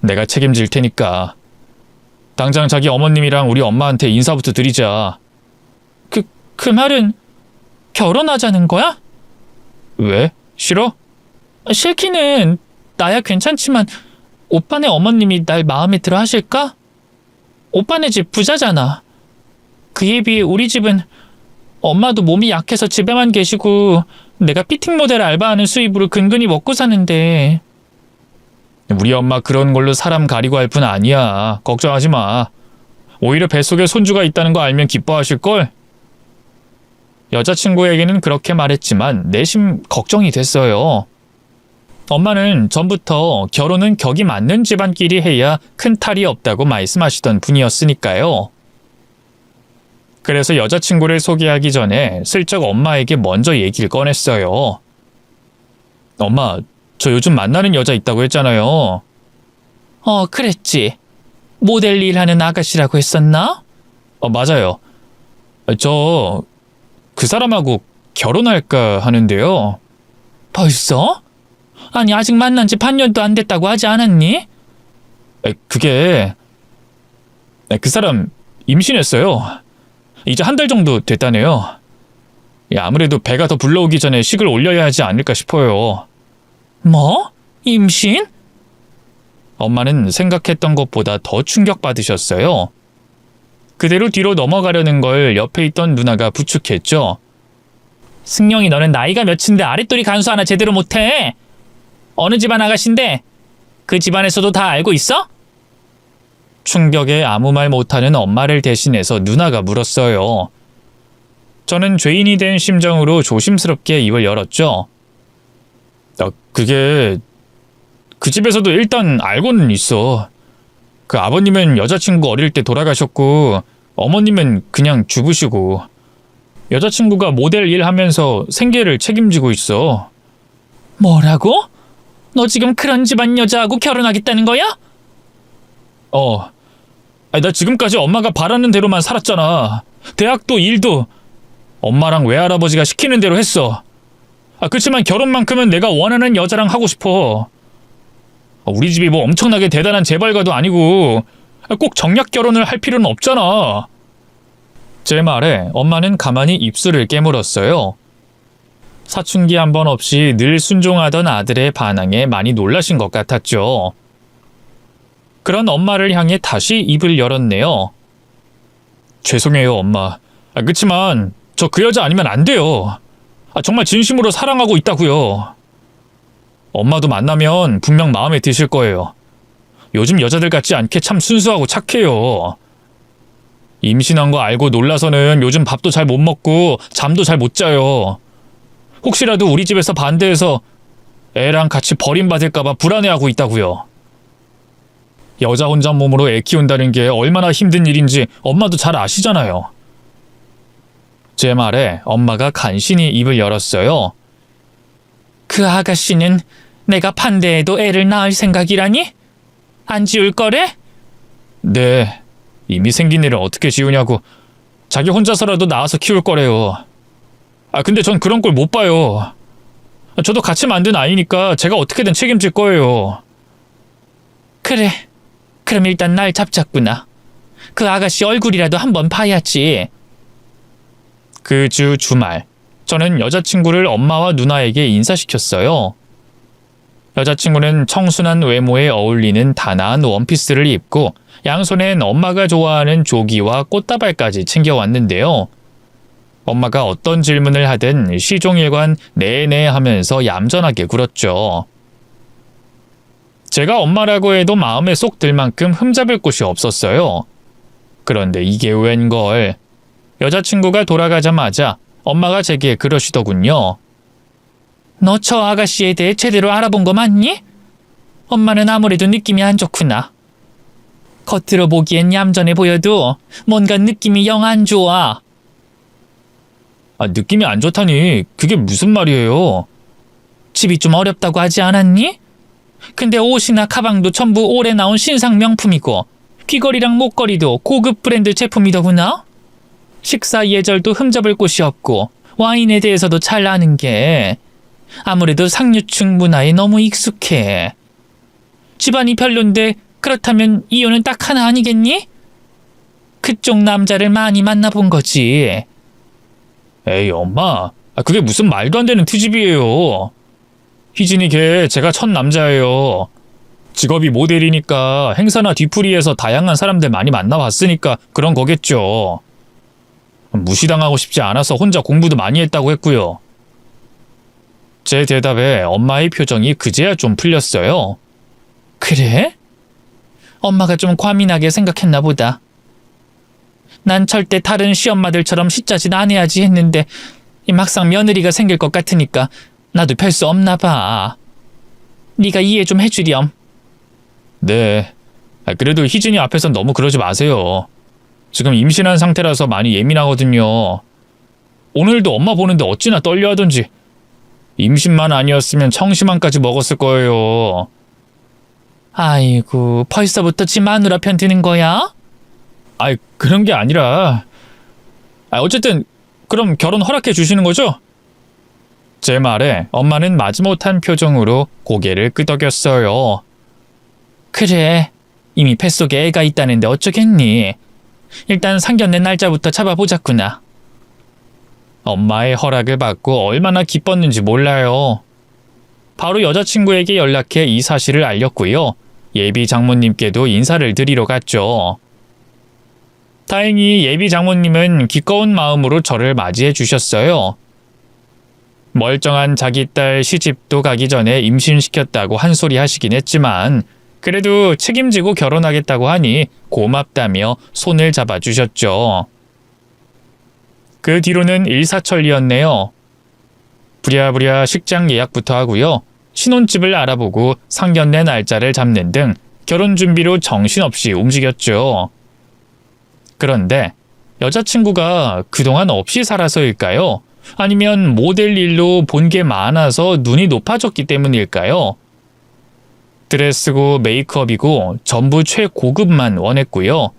내가 책임질 테니까. 당장 자기 어머님이랑 우리 엄마한테 인사부터 드리자. 그 말은 결혼하자는 거야? 왜? 싫어? 싫기는 나야 괜찮지만 오빠네 어머님이 날 마음에 들어 하실까? 오빠네 집 부자잖아. 그에 비해 우리 집은 엄마도 몸이 약해서 집에만 계시고 내가 피팅 모델 알바하는 수입으로 근근히 먹고 사는데. 우리 엄마 그런 걸로 사람 가리고 할 뿐 아니야. 걱정하지 마. 오히려 뱃속에 손주가 있다는 거 알면 기뻐하실걸? 여자친구에게는 그렇게 말했지만 내심 걱정이 됐어요. 엄마는 전부터 결혼은 격이 맞는 집안끼리 해야 큰 탈이 없다고 말씀하시던 분이었으니까요. 그래서 여자친구를 소개하기 전에 슬쩍 엄마에게 먼저 얘기를 꺼냈어요. 엄마, 저 요즘 만나는 여자 있다고 했잖아요. 그랬지. 모델 일하는 아가씨라고 했었나? 맞아요. 저 그 사람하고 결혼할까 하는데요. 벌써? 아니 아직 만난 지 반년도 안 됐다고 하지 않았니? 그게 그 사람 임신했어요. 이제 한 달 정도 됐다네요. 아무래도 배가 더 불러오기 전에 식을 올려야 하지 않을까 싶어요. 뭐? 임신? 엄마는 생각했던 것보다 더 충격받으셨어요. 그대로 뒤로 넘어가려는 걸 옆에 있던 누나가 부축했죠. 승용이 너는 나이가 몇인데 아랫돌이 간수 하나 제대로 못해? 어느 집안 아가씨인데 그 집안에서도 다 알고 있어? 충격에 아무 말 못하는 엄마를 대신해서 누나가 물었어요. 저는 죄인이 된 심정으로 조심스럽게 입을 열었죠. 그게 그 집에서도 일단 알고는 있어. 그 아버님은 여자친구 어릴 때 돌아가셨고 어머님은 그냥 주부시고 여자친구가 모델 일 하면서 생계를 책임지고 있어. 뭐라고? 너 지금 그런 집안 여자하고 결혼하겠다는 거야? 나 지금까지 엄마가 바라는 대로만 살았잖아. 대학도 일도 엄마랑 외할아버지가 시키는 대로 했어. 그치만 결혼만큼은 내가 원하는 여자랑 하고 싶어. 우리 집이 뭐 엄청나게 대단한 재벌가도 아니고 꼭 정략 결혼을 할 필요는 없잖아. 제 말에 엄마는 가만히 입술을 깨물었어요. 사춘기 한 번 없이 늘 순종하던 아들의 반항에 많이 놀라신 것 같았죠. 그런 엄마를 향해 다시 입을 열었네요. 죄송해요, 엄마. 그치만 저 그 여자 아니면 안 돼요. 정말 진심으로 사랑하고 있다고요. 엄마도 만나면 분명 마음에 드실 거예요. 요즘 여자들 같지 않게 참 순수하고 착해요. 임신한 거 알고 놀라서는 요즘 밥도 잘 못 먹고 잠도 잘 못 자요. 혹시라도 우리 집에서 반대해서 애랑 같이 버림받을까봐 불안해하고 있다고요. 여자 혼자 몸으로 애 키운다는 게 얼마나 힘든 일인지 엄마도 잘 아시잖아요. 제 말에 엄마가 간신히 입을 열었어요. 그 아가씨는 내가 반대해도 애를 낳을 생각이라니? 안 지울 거래? 네, 이미 생긴 애를 어떻게 지우냐고. 자기 혼자서라도 낳아서 키울 거래요. 근데 전 그런 걸 못 봐요. 저도 같이 만든 아이니까 제가 어떻게든 책임질 거예요. 그래, 그럼 일단 날 잡자꾸나. 그 아가씨 얼굴이라도 한번 봐야지. 그 주 주말, 저는 여자친구를 엄마와 누나에게 인사시켰어요. 여자친구는 청순한 외모에 어울리는 단아한 원피스를 입고 양손엔 엄마가 좋아하는 조기와 꽃다발까지 챙겨왔는데요. 엄마가 어떤 질문을 하든 시종일관 네네 하면서 얌전하게 굴었죠. 제가 엄마라고 해도 마음에 쏙 들 만큼 흠잡을 곳이 없었어요. 그런데 이게 웬걸. 여자친구가 돌아가자마자 엄마가 제게 그러시더군요. 너 저 아가씨에 대해 제대로 알아본 거 맞니? 엄마는 아무래도 느낌이 안 좋구나. 겉으로 보기엔 얌전해 보여도 뭔가 느낌이 영 안 좋아. 느낌이 안 좋다니 그게 무슨 말이에요? 집이 좀 어렵다고 하지 않았니? 근데 옷이나 가방도 전부 올해 나온 신상 명품이고 귀걸이랑 목걸이도 고급 브랜드 제품이더구나. 식사 예절도 흠잡을 곳이 없고 와인에 대해서도 잘 아는 게 아무래도 상류층 문화에 너무 익숙해. 집안이 별론데 그렇다면 이유는 딱 하나 아니겠니? 그쪽 남자를 많이 만나본 거지. 에이, 엄마. 그게 무슨 말도 안 되는 트집이에요. 희진이 걔 제가 첫 남자예요. 직업이 모델이니까 행사나 뒤풀이에서 다양한 사람들 많이 만나봤으니까 그런 거겠죠. 무시당하고 싶지 않아서 혼자 공부도 많이 했다고 했고요. 제 대답에 엄마의 표정이 그제야 좀 풀렸어요. 그래? 엄마가 좀 과민하게 생각했나 보다. 난 절대 다른 시엄마들처럼 시짜짓 안 해야지 했는데 막상 며느리가 생길 것 같으니까 나도 별 수 없나 봐. 네가 이해 좀 해주렴. 네. 그래도 희진이 앞에선 너무 그러지 마세요. 지금 임신한 상태라서 많이 예민하거든요. 오늘도 엄마 보는데 어찌나 떨려하던지. 임신만 아니었으면 청심환까지 먹었을 거예요. 아이고, 벌써부터 지 마누라 편 드는 거야? 아이, 그런 게 아니라. 어쨌든 그럼 결혼 허락해 주시는 거죠? 제 말에 엄마는 마지못한 표정으로 고개를 끄덕였어요. 그래, 이미 뱃속에 애가 있다는데 어쩌겠니? 일단 상견례 날짜부터 잡아보자꾸나. 엄마의 허락을 받고 얼마나 기뻤는지 몰라요. 바로 여자친구에게 연락해 이 사실을 알렸고요. 예비 장모님께도 인사를 드리러 갔죠. 다행히 예비 장모님은 기꺼운 마음으로 저를 맞이해 주셨어요. 멀쩡한 자기 딸 시집도 가기 전에 임신시켰다고 한 소리 하시긴 했지만 그래도 책임지고 결혼하겠다고 하니 고맙다며 손을 잡아주셨죠. 그 뒤로는 일사천리였네요. 부랴부랴 식장 예약부터 하고요. 신혼집을 알아보고 상견례 날짜를 잡는 등 결혼 준비로 정신없이 움직였죠. 그런데 여자친구가 그동안 없이 살아서일까요? 아니면 모델 일로 본 게 많아서 눈이 높아졌기 때문일까요? 드레스고 메이크업이고 전부 최고급만 원했고요.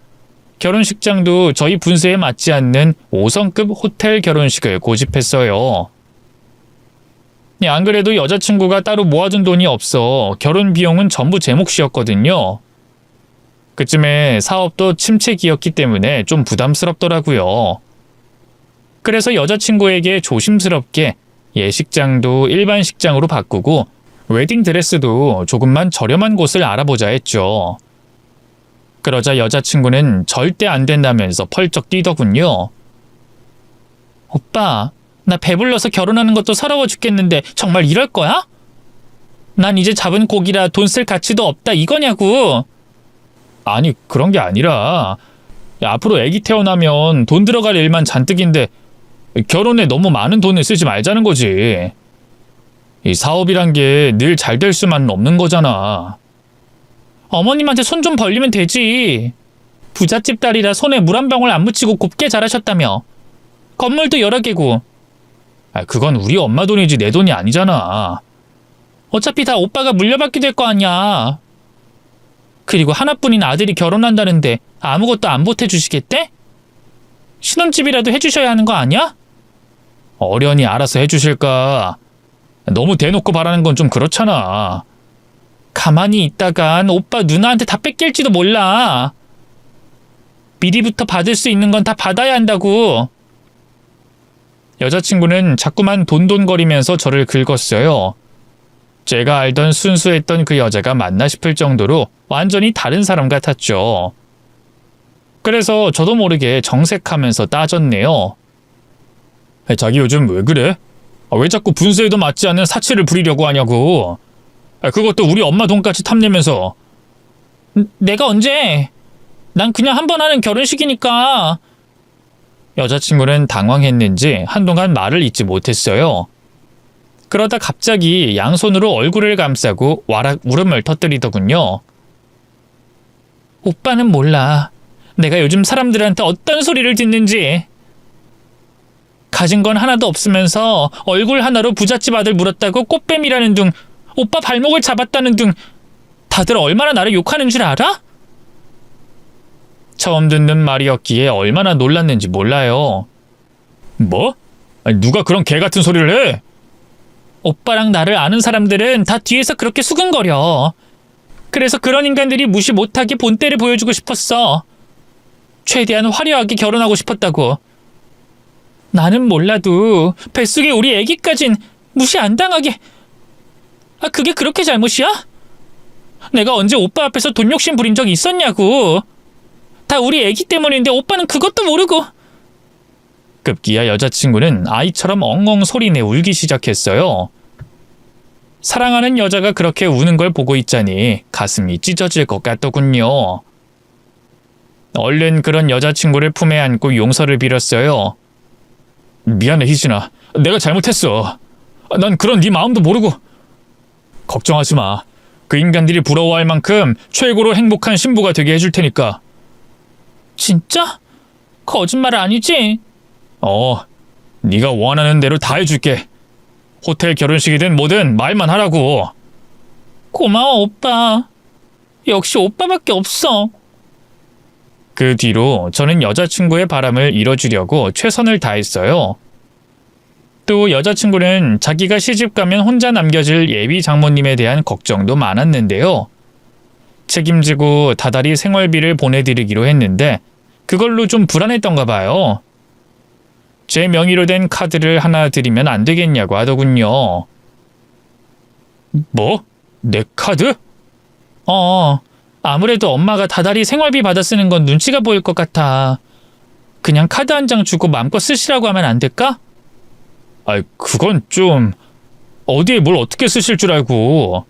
결혼식장도 저희 분수에 맞지 않는 5성급 호텔 결혼식을 고집했어요. 안 그래도 여자친구가 따로 모아둔 돈이 없어 결혼 비용은 전부 제 몫이었거든요. 그쯤에 사업도 침체기였기 때문에 좀 부담스럽더라고요. 그래서 여자친구에게 조심스럽게 예식장도 일반 식장으로 바꾸고 웨딩드레스도 조금만 저렴한 곳을 알아보자 했죠. 그러자 여자친구는 절대 안 된다면서 펄쩍 뛰더군요. 오빠, 나 배불러서 결혼하는 것도 서러워 죽겠는데 정말 이럴 거야? 난 이제 잡은 고기라 돈 쓸 가치도 없다 이거냐고. 아니, 그런 게 아니라 앞으로 애기 태어나면 돈 들어갈 일만 잔뜩인데 결혼에 너무 많은 돈을 쓰지 말자는 거지. 이 사업이란 게 늘 잘 될 수만은 없는 거잖아. 어머님한테 손 좀 벌리면 되지. 부잣집 딸이라 손에 물 한 방울 안 묻히고 곱게 자라셨다며. 건물도 여러 개고. 그건 우리 엄마 돈이지 내 돈이 아니잖아. 어차피 다 오빠가 물려받게 될 거 아니야. 그리고 하나뿐인 아들이 결혼한다는데 아무것도 안 보태주시겠대? 신혼집이라도 해주셔야 하는 거 아니야? 어련히 알아서 해주실까. 너무 대놓고 바라는 건 좀 그렇잖아. 가만히 있다간 오빠 누나한테 다 뺏길지도 몰라. 미리부터 받을 수 있는 건 다 받아야 한다고. 여자친구는 자꾸만 돈돈거리면서 저를 긁었어요. 제가 알던 순수했던 그 여자가 맞나 싶을 정도로 완전히 다른 사람 같았죠. 그래서 저도 모르게 정색하면서 따졌네요. 자기 요즘 왜 그래? 왜 자꾸 분수에도 맞지 않는 사치를 부리려고 하냐고. 그것도 우리 엄마 돈까지 탐내면서. 내가 언제? 난 그냥 한 번 하는 결혼식이니까. 여자친구는 당황했는지 한동안 말을 잇지 못했어요. 그러다 갑자기 양손으로 얼굴을 감싸고 와락 울음을 터뜨리더군요. 오빠는 몰라. 내가 요즘 사람들한테 어떤 소리를 듣는지. 가진 건 하나도 없으면서 얼굴 하나로 부잣집 아들 물었다고 꽃뱀이라는 둥, 오빠 발목을 잡았다는 둥, 다들 얼마나 나를 욕하는 줄 알아? 처음 듣는 말이었기에 얼마나 놀랐는지 몰라요. 뭐? 누가 그런 개 같은 소리를 해? 오빠랑 나를 아는 사람들은 다 뒤에서 그렇게 수근거려. 그래서 그런 인간들이 무시 못하게 본때를 보여주고 싶었어. 최대한 화려하게 결혼하고 싶었다고. 나는 몰라도 뱃속에 우리 애기까진 무시 안 당하게. 그게 그렇게 잘못이야? 내가 언제 오빠 앞에서 돈 욕심 부린 적 있었냐고. 다 우리 애기 때문인데 오빠는 그것도 모르고. 급기야 여자친구는 아이처럼 엉엉 소리내 울기 시작했어요. 사랑하는 여자가 그렇게 우는 걸 보고 있자니 가슴이 찢어질 것 같더군요. 얼른 그런 여자친구를 품에 안고 용서를 빌었어요. 미안해 희진아. 내가 잘못했어. 난 그런 네 마음도 모르고. 걱정하지 마. 그 인간들이 부러워할 만큼 최고로 행복한 신부가 되게 해줄 테니까. 진짜? 거짓말 아니지? 네가 원하는 대로 다 해줄게. 호텔 결혼식이든 뭐든 말만 하라고. 고마워 오빠. 역시 오빠밖에 없어. 그 뒤로 저는 여자친구의 바람을 이뤄주려고 최선을 다했어요. 또 여자친구는 자기가 시집가면 혼자 남겨질 예비 장모님에 대한 걱정도 많았는데요. 책임지고 다달이 생활비를 보내드리기로 했는데 그걸로 좀 불안했던가 봐요. 제 명의로 된 카드를 하나 드리면 안 되겠냐고 하더군요. 뭐? 내 카드? 아무래도 엄마가 다달이 생활비 받아 쓰는 건 눈치가 보일 것 같아. 그냥 카드 한 장 주고 마음껏 쓰시라고 하면 안 될까? 그건 좀... 어디에 뭘 어떻게 쓰실 줄 알고.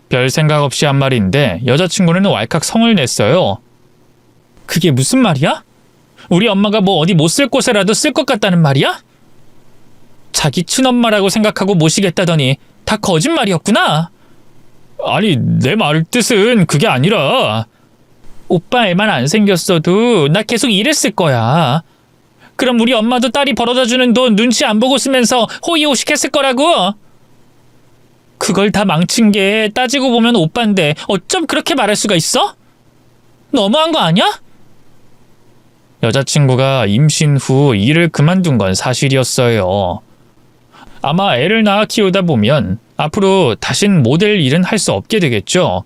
별 생각 없이 한 말인데 여자친구는 왈칵 성을 냈어요. 그게 무슨 말이야? 우리 엄마가 뭐 어디 못 쓸 곳에라도 쓸 것 같다는 말이야? 자기 친엄마라고 생각하고 모시겠다더니 다 거짓말이었구나. 아니, 내 말 뜻은 그게 아니라. 오빠 애만 안 생겼어도 나 계속 일했을 거야. 그럼 우리 엄마도 딸이 벌어다주는 돈 눈치 안 보고 쓰면서 호의호식했을 거라고. 그걸 다 망친 게 따지고 보면 오빠인데 어쩜 그렇게 말할 수가 있어? 너무한 거 아니야? 여자친구가 임신 후 일을 그만둔 건 사실이었어요. 아마 애를 낳아 키우다 보면 앞으로 다신 모델 일은 할 수 없게 되겠죠.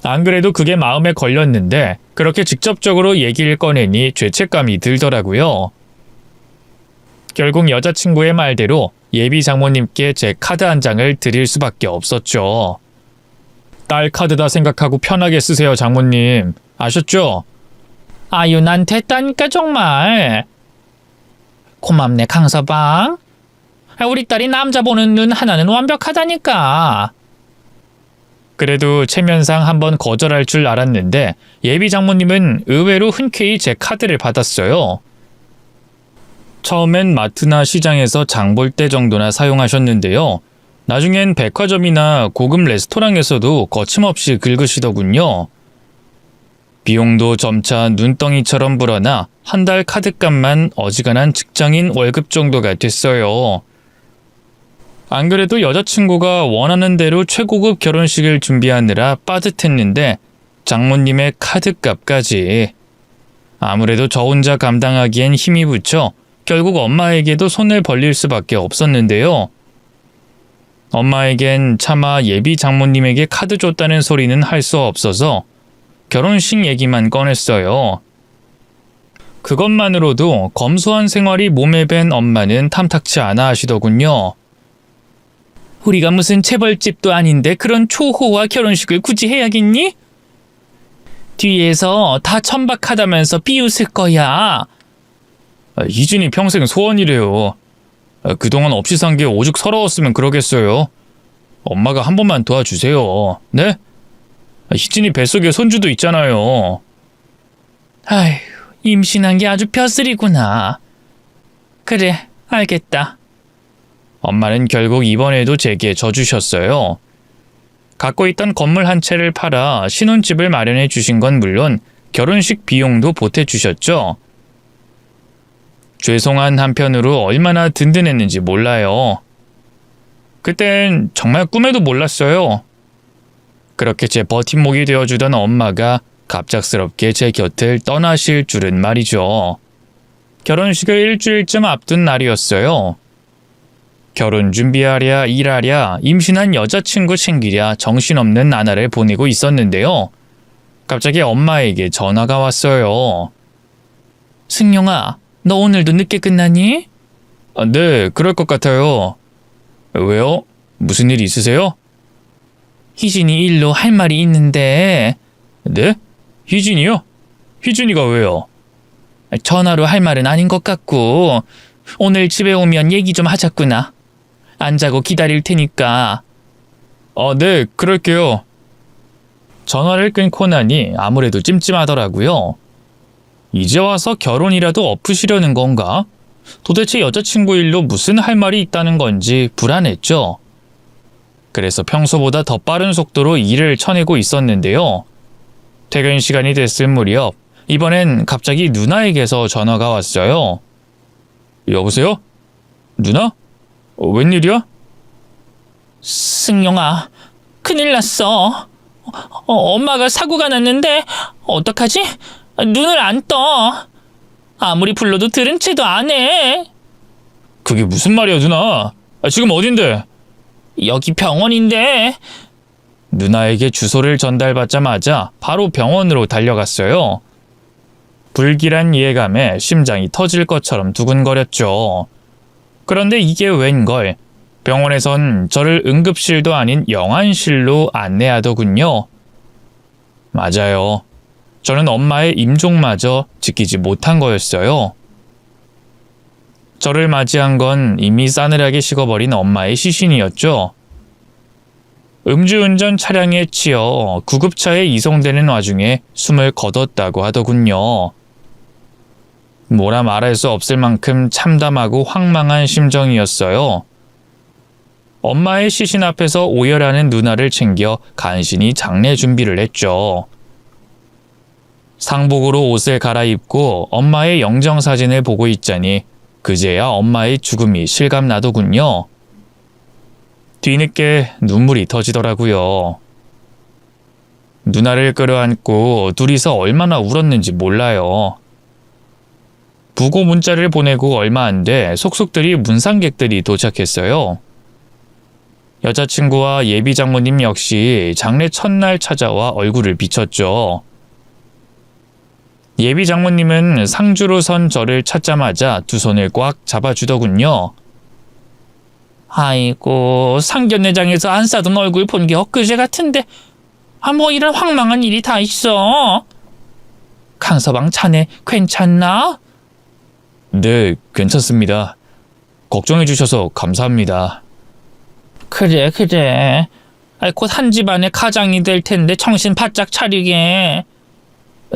안 그래도 그게 마음에 걸렸는데 그렇게 직접적으로 얘기를 꺼내니 죄책감이 들더라고요. 결국 여자친구의 말대로 예비 장모님께 제 카드 한 장을 드릴 수밖에 없었죠. 딸 카드다 생각하고 편하게 쓰세요, 장모님. 아셨죠? 아유, 난 됐다니까 정말. 고맙네, 강서방. 우리 딸이 남자 보는 눈 하나는 완벽하다니까. 그래도 체면상 한번 거절할 줄 알았는데 예비 장모님은 의외로 흔쾌히 제 카드를 받았어요. 처음엔 마트나 시장에서 장 볼 때 정도나 사용하셨는데요. 나중엔 백화점이나 고급 레스토랑에서도 거침없이 긁으시더군요. 비용도 점차 눈덩이처럼 불어나 한 달 카드값만 어지간한 직장인 월급 정도가 됐어요. 안 그래도 여자친구가 원하는 대로 최고급 결혼식을 준비하느라 빠듯했는데 장모님의 카드값까지. 아무래도 저 혼자 감당하기엔 힘이 붙여 결국 엄마에게도 손을 벌릴 수밖에 없었는데요. 엄마에겐 차마 예비 장모님에게 카드 줬다는 소리는 할 수 없어서 결혼식 얘기만 꺼냈어요. 그것만으로도 검소한 생활이 몸에 밴 엄마는 탐탁치 않아 하시더군요. 우리가 무슨 재벌집도 아닌데 그런 초호화 결혼식을 굳이 해야겠니? 뒤에서 다 천박하다면서 비웃을 거야. 희진이 평생 소원이래요. 그동안 없이 산 게 오죽 서러웠으면 그러겠어요. 엄마가 한 번만 도와주세요. 네? 희진이 뱃속에 손주도 있잖아요. 아휴, 임신한 게 아주 벼슬이구나. 그래, 알겠다. 엄마는 결국 이번에도 제게 져주셨어요. 갖고 있던 건물 한 채를 팔아 신혼집을 마련해 주신 건 물론 결혼식 비용도 보태주셨죠. 죄송한 한편으로 얼마나 든든했는지 몰라요. 그땐 정말 꿈에도 몰랐어요. 그렇게 제 버팀목이 되어주던 엄마가 갑작스럽게 제 곁을 떠나실 줄은 말이죠. 결혼식을 일주일쯤 앞둔 날이었어요. 결혼 준비하랴 일하랴 임신한 여자친구 챙기랴 정신없는 나날을 보내고 있었는데요. 갑자기 엄마에게 전화가 왔어요. 승용아, 너 오늘도 늦게 끝나니? 네, 그럴 것 같아요. 왜요? 무슨 일 있으세요? 희진이 일로 할 말이 있는데. 네? 희진이요? 희진이가 왜요? 전화로 할 말은 아닌 것 같고 오늘 집에 오면 얘기 좀 하자꾸나. 안 자고 기다릴 테니까. 네, 그럴게요. 전화를 끊고 나니 아무래도 찜찜하더라고요. 이제 와서 결혼이라도 엎으시려는 건가? 도대체 여자친구 일로 무슨 할 말이 있다는 건지 불안했죠. 그래서 평소보다 더 빠른 속도로 일을 쳐내고 있었는데요. 퇴근 시간이 됐을 무렵 이번엔 갑자기 누나에게서 전화가 왔어요. 여보세요? 누나? 웬일이야? 승용아, 큰일 났어. 엄마가 사고가 났는데 어떡하지? 눈을 안 떠. 아무리 불러도 들은 채도 안 해. 그게 무슨 말이야, 누나? 지금 어딘데? 여기 병원인데. 누나에게 주소를 전달받자마자 바로 병원으로 달려갔어요. 불길한 예감에 심장이 터질 것처럼 두근거렸죠. 그런데 이게 웬걸? 병원에선 저를 응급실도 아닌 영안실로 안내하더군요. 맞아요. 저는 엄마의 임종마저 지키지 못한 거였어요. 저를 맞이한 건 이미 싸늘하게 식어버린 엄마의 시신이었죠. 음주운전 차량에 치여 구급차에 이송되는 와중에 숨을 거뒀다고 하더군요. 뭐라 말할 수 없을 만큼 참담하고 황망한 심정이었어요. 엄마의 시신 앞에서 오열하는 누나를 챙겨 간신히 장례 준비를 했죠. 상복으로 옷을 갈아입고 엄마의 영정사진을 보고 있자니 그제야 엄마의 죽음이 실감나더군요. 뒤늦게 눈물이 터지더라고요. 누나를 끌어안고 둘이서 얼마나 울었는지 몰라요. 부고 문자를 보내고 얼마 안 돼 속속들이 문상객들이 도착했어요. 여자친구와 예비 장모님 역시 장례 첫날 찾아와 얼굴을 비췄죠. 예비 장모님은 상주로 선 저를 찾자마자 두 손을 꽉 잡아주더군요. 아이고, 상견례장에서 안 싸던 얼굴 본 게 엊그제 같은데 뭐 이런 황망한 일이 다 있어. 강서방 자네 괜찮나? 네, 괜찮습니다. 걱정해 주셔서 감사합니다. 그래. 곧 한 집안의 가장이 될 텐데 정신 바짝 차리게.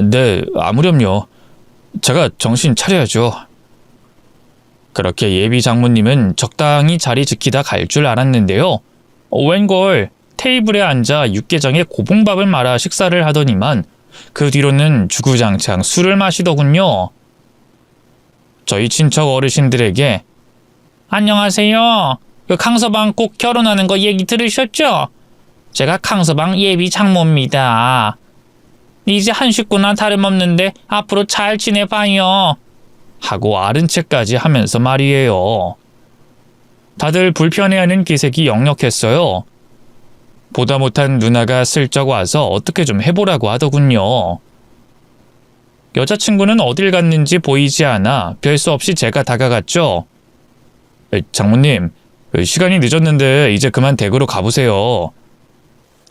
네, 아무렴요. 제가 정신 차려야죠. 그렇게 예비 장모님은 적당히 자리 지키다 갈 줄 알았는데요. 웬걸 테이블에 앉아 육개장에 고봉밥을 말아 식사를 하더니만 그 뒤로는 주구장창 술을 마시더군요. 저희 친척 어르신들에게 안녕하세요. 그 강서방 꼭 결혼하는 거 얘기 들으셨죠? 제가 강서방 예비 장모입니다. 이제 한 식구나 다름없는데 앞으로 잘 지내봐요. 하고 아른 채까지 하면서 말이에요. 다들 불편해하는 기색이 역력했어요. 보다 못한 누나가 슬쩍 와서 어떻게 좀 해보라고 하더군요. 여자친구는 어딜 갔는지 보이지 않아 별 수 없이 제가 다가갔죠. 장모님, 시간이 늦었는데 이제 그만 댁으로 가보세요.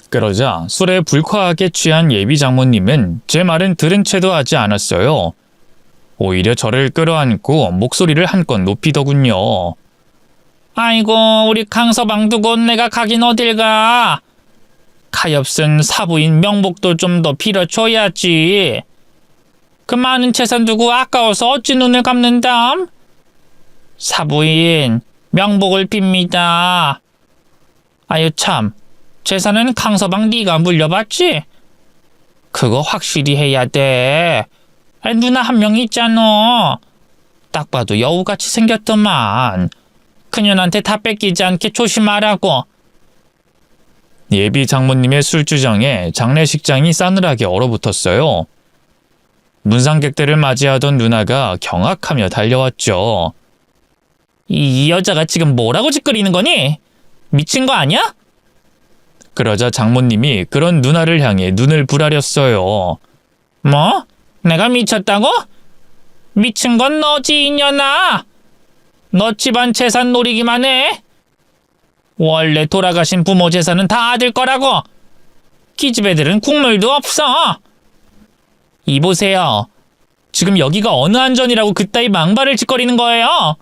그러자 술에 불쾌하게 취한 예비 장모님은 제 말은 들은 채도 하지 않았어요. 오히려 저를 끌어안고 목소리를 한껏 높이더군요. 아이고, 우리 강서방 두고 내가 가긴 어딜 가. 가엾은 사부인 명복도 좀 더 빌어줘야지. 그 많은 재산 두고 아까워서 어찌 눈을 감는담? 사부인 명복을 빕니다. 아유 참, 재산은 강서방 네가 물려받지? 그거 확실히 해야 돼. 누나 한 명 있잖아. 딱 봐도 여우같이 생겼더만. 그년한테 다 뺏기지 않게 조심하라고. 예비 장모님의 술주정에 장례식장이 싸늘하게 얼어붙었어요. 문상객들을 맞이하던 누나가 경악하며 달려왔죠. 이 여자가 지금 뭐라고 짓거리는 거니? 미친 거 아니야? 그러자 장모님이 그런 누나를 향해 눈을 부라렸어요. 뭐? 내가 미쳤다고? 미친 건 너지, 이년아. 너 집안 재산 노리기만 해? 원래 돌아가신 부모 재산은 다 아들 거라고. 기집애들은 국물도 없어. 이보세요. 지금 여기가 어느 안전이라고 그따위 망발을 짓거리는 거예요?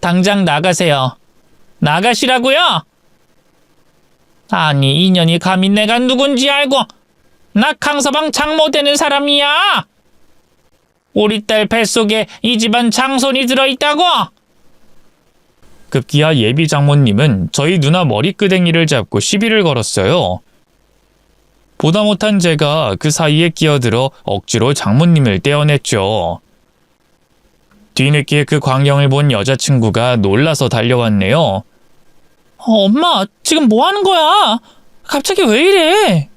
당장 나가세요. 나가시라고요? 아니, 이년이 감히 내가 누군지 알고 나 강서방 장모 되는 사람이야. 우리 딸 뱃속에 이 집안 장손이 들어있다고? 급기야 예비 장모님은 저희 누나 머리끄댕이를 잡고 시비를 걸었어요. 보다 못한 제가 그 사이에 끼어들어 억지로 장모님을 떼어냈죠. 뒤늦게 그 광경을 본 여자친구가 놀라서 달려왔네요. 엄마, 지금 뭐 하는 거야? 갑자기 왜 이래?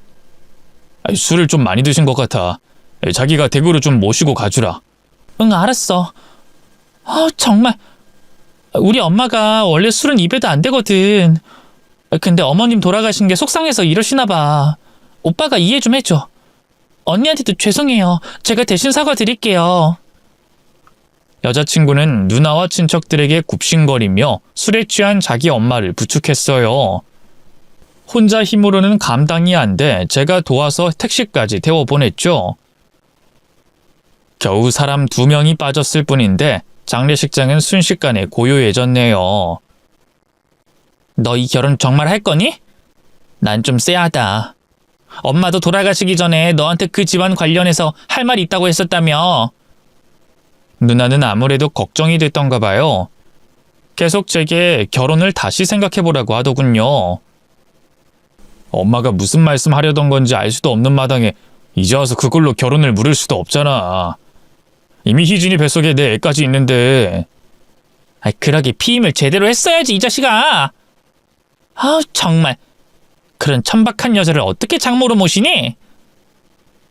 술을 좀 많이 드신 것 같아. 자기가 댁으로 좀 모시고 가주라. 응, 알았어. 정말. 우리 엄마가 원래 술은 입에도 안 대거든. 근데 어머님 돌아가신 게 속상해서 이러시나 봐. 오빠가 이해 좀 해줘. 언니한테도 죄송해요. 제가 대신 사과드릴게요. 여자친구는 누나와 친척들에게 굽신거리며 술에 취한 자기 엄마를 부축했어요. 혼자 힘으로는 감당이 안 돼 제가 도와서 택시까지 태워보냈죠. 겨우 사람 2명이 빠졌을 뿐인데 장례식장은 순식간에 고요해졌네요. 너 이 결혼 정말 할 거니? 난 좀 쎄하다. 엄마도 돌아가시기 전에 너한테 그 집안 관련해서 할 말이 있다고 했었다며. 누나는 아무래도 걱정이 됐던가 봐요. 계속 제게 결혼을 다시 생각해보라고 하더군요. 엄마가 무슨 말씀 하려던 건지 알 수도 없는 마당에 이제 와서 그걸로 결혼을 물을 수도 없잖아. 이미 희진이 뱃속에 내 애까지 있는데. 그러게 피임을 제대로 했어야지, 이 자식아. 정말. 그런 천박한 여자를 어떻게 장모로 모시니?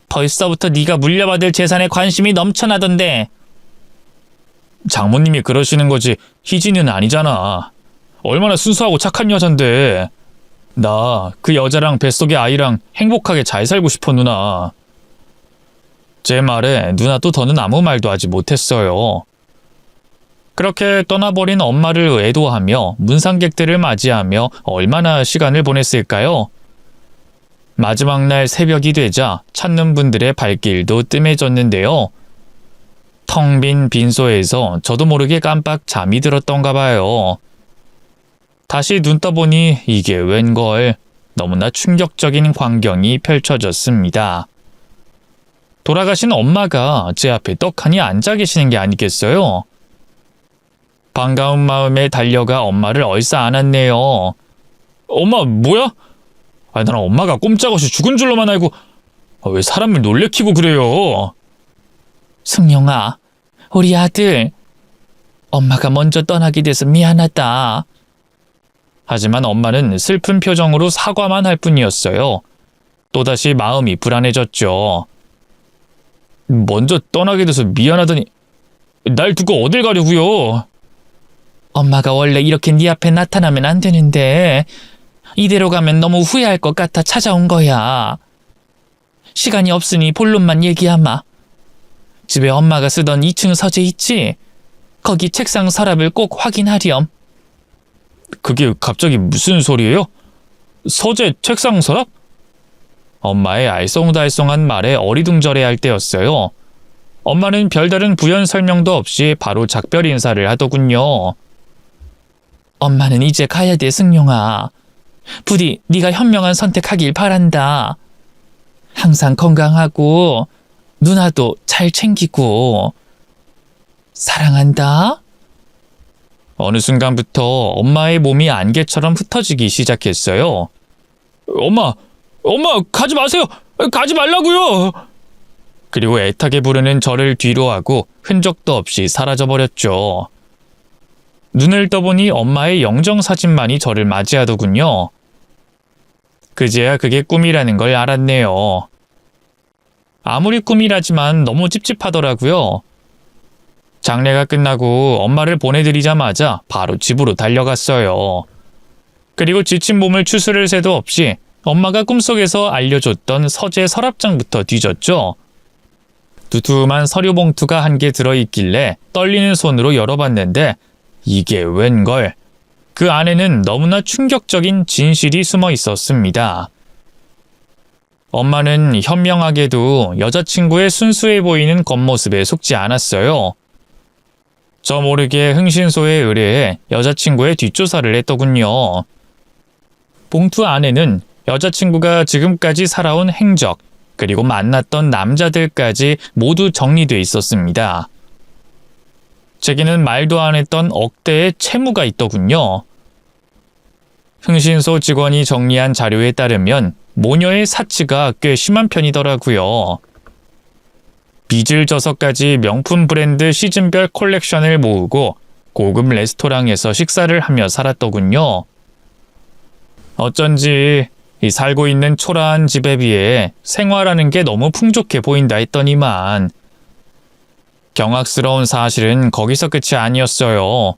벌써부터 네가 물려받을 재산에 관심이 넘쳐나던데. 장모님이 그러시는 거지 희진이는 아니잖아. 얼마나 순수하고 착한 여잔데. 나 그 여자랑 뱃속의 아이랑 행복하게 잘 살고 싶어, 누나. 제 말에 누나도 더는 아무 말도 하지 못했어요. 그렇게 떠나버린 엄마를 애도하며 문상객들을 맞이하며 얼마나 시간을 보냈을까요? 마지막 날 새벽이 되자 찾는 분들의 발길도 뜸해졌는데요. 텅 빈 빈소에서 저도 모르게 깜빡 잠이 들었던가 봐요. 다시 눈 떠보니 이게 웬걸. 너무나 충격적인 광경이 펼쳐졌습니다. 돌아가신 엄마가 제 앞에 떡하니 앉아 계시는 게 아니겠어요? 반가운 마음에 달려가 엄마를 얼싸 안았네요. 엄마, 뭐야? 난 엄마가 꼼짝없이 죽은 줄로만 알고 왜 사람을 놀래키고 그래요? 승용아, 우리 아들. 엄마가 먼저 떠나게 돼서 미안하다. 하지만 엄마는 슬픈 표정으로 사과만 할 뿐이었어요. 또다시 마음이 불안해졌죠. 먼저 떠나게 돼서 미안하더니 날 두고 어딜 가려고요? 엄마가 원래 이렇게 네 앞에 나타나면 안 되는데 이대로 가면 너무 후회할 것 같아 찾아온 거야. 시간이 없으니 본론만 얘기하마. 집에 엄마가 쓰던 2층 서재 있지? 거기 책상 서랍을 꼭 확인하렴. 그게 갑자기 무슨 소리예요? 서재 책상 서랍? 엄마의 알쏭달쏭한 말에 어리둥절해할 때였어요. 엄마는 별다른 부연 설명도 없이 바로 작별 인사를 하더군요. 엄마는 이제 가야 돼, 승용아. 부디 네가 현명한 선택하길 바란다. 항상 건강하고 누나도 잘 챙기고 사랑한다. 어느 순간부터 엄마의 몸이 안개처럼 흩어지기 시작했어요. 엄마 가지 마세요. 가지 말라고요. 그리고 애타게 부르는 저를 뒤로 하고 흔적도 없이 사라져버렸죠. 눈을 떠보니 엄마의 영정사진만이 저를 맞이하더군요. 그제야 그게 꿈이라는 걸 알았네요. 아무리 꿈이라지만 너무 찝찝하더라고요. 장례가 끝나고 엄마를 보내드리자마자 바로 집으로 달려갔어요. 그리고 지친 몸을 추스를 새도 없이 엄마가 꿈속에서 알려줬던 서재 서랍장부터 뒤졌죠. 두툼한 서류 봉투가 한 개 들어있길래 떨리는 손으로 열어봤는데 이게 웬걸? 그 안에는 너무나 충격적인 진실이 숨어 있었습니다. 엄마는 현명하게도 여자친구의 순수해 보이는 겉모습에 속지 않았어요. 저 모르게 흥신소에 의뢰해 여자친구의 뒷조사를 했더군요. 봉투 안에는 여자친구가 지금까지 살아온 행적, 그리고 만났던 남자들까지 모두 정리돼 있었습니다. 제게는 말도 안 했던 억대의 채무가 있더군요. 흥신소 직원이 정리한 자료에 따르면 모녀의 사치가 꽤 심한 편이더라고요. 빚을 져서까지 명품 브랜드 시즌별 콜렉션을 모으고 고급 레스토랑에서 식사를 하며 살았더군요. 어쩐지 이 살고 있는 초라한 집에 비해 생활하는 게 너무 풍족해 보인다 했더니만 경악스러운 사실은 거기서 끝이 아니었어요.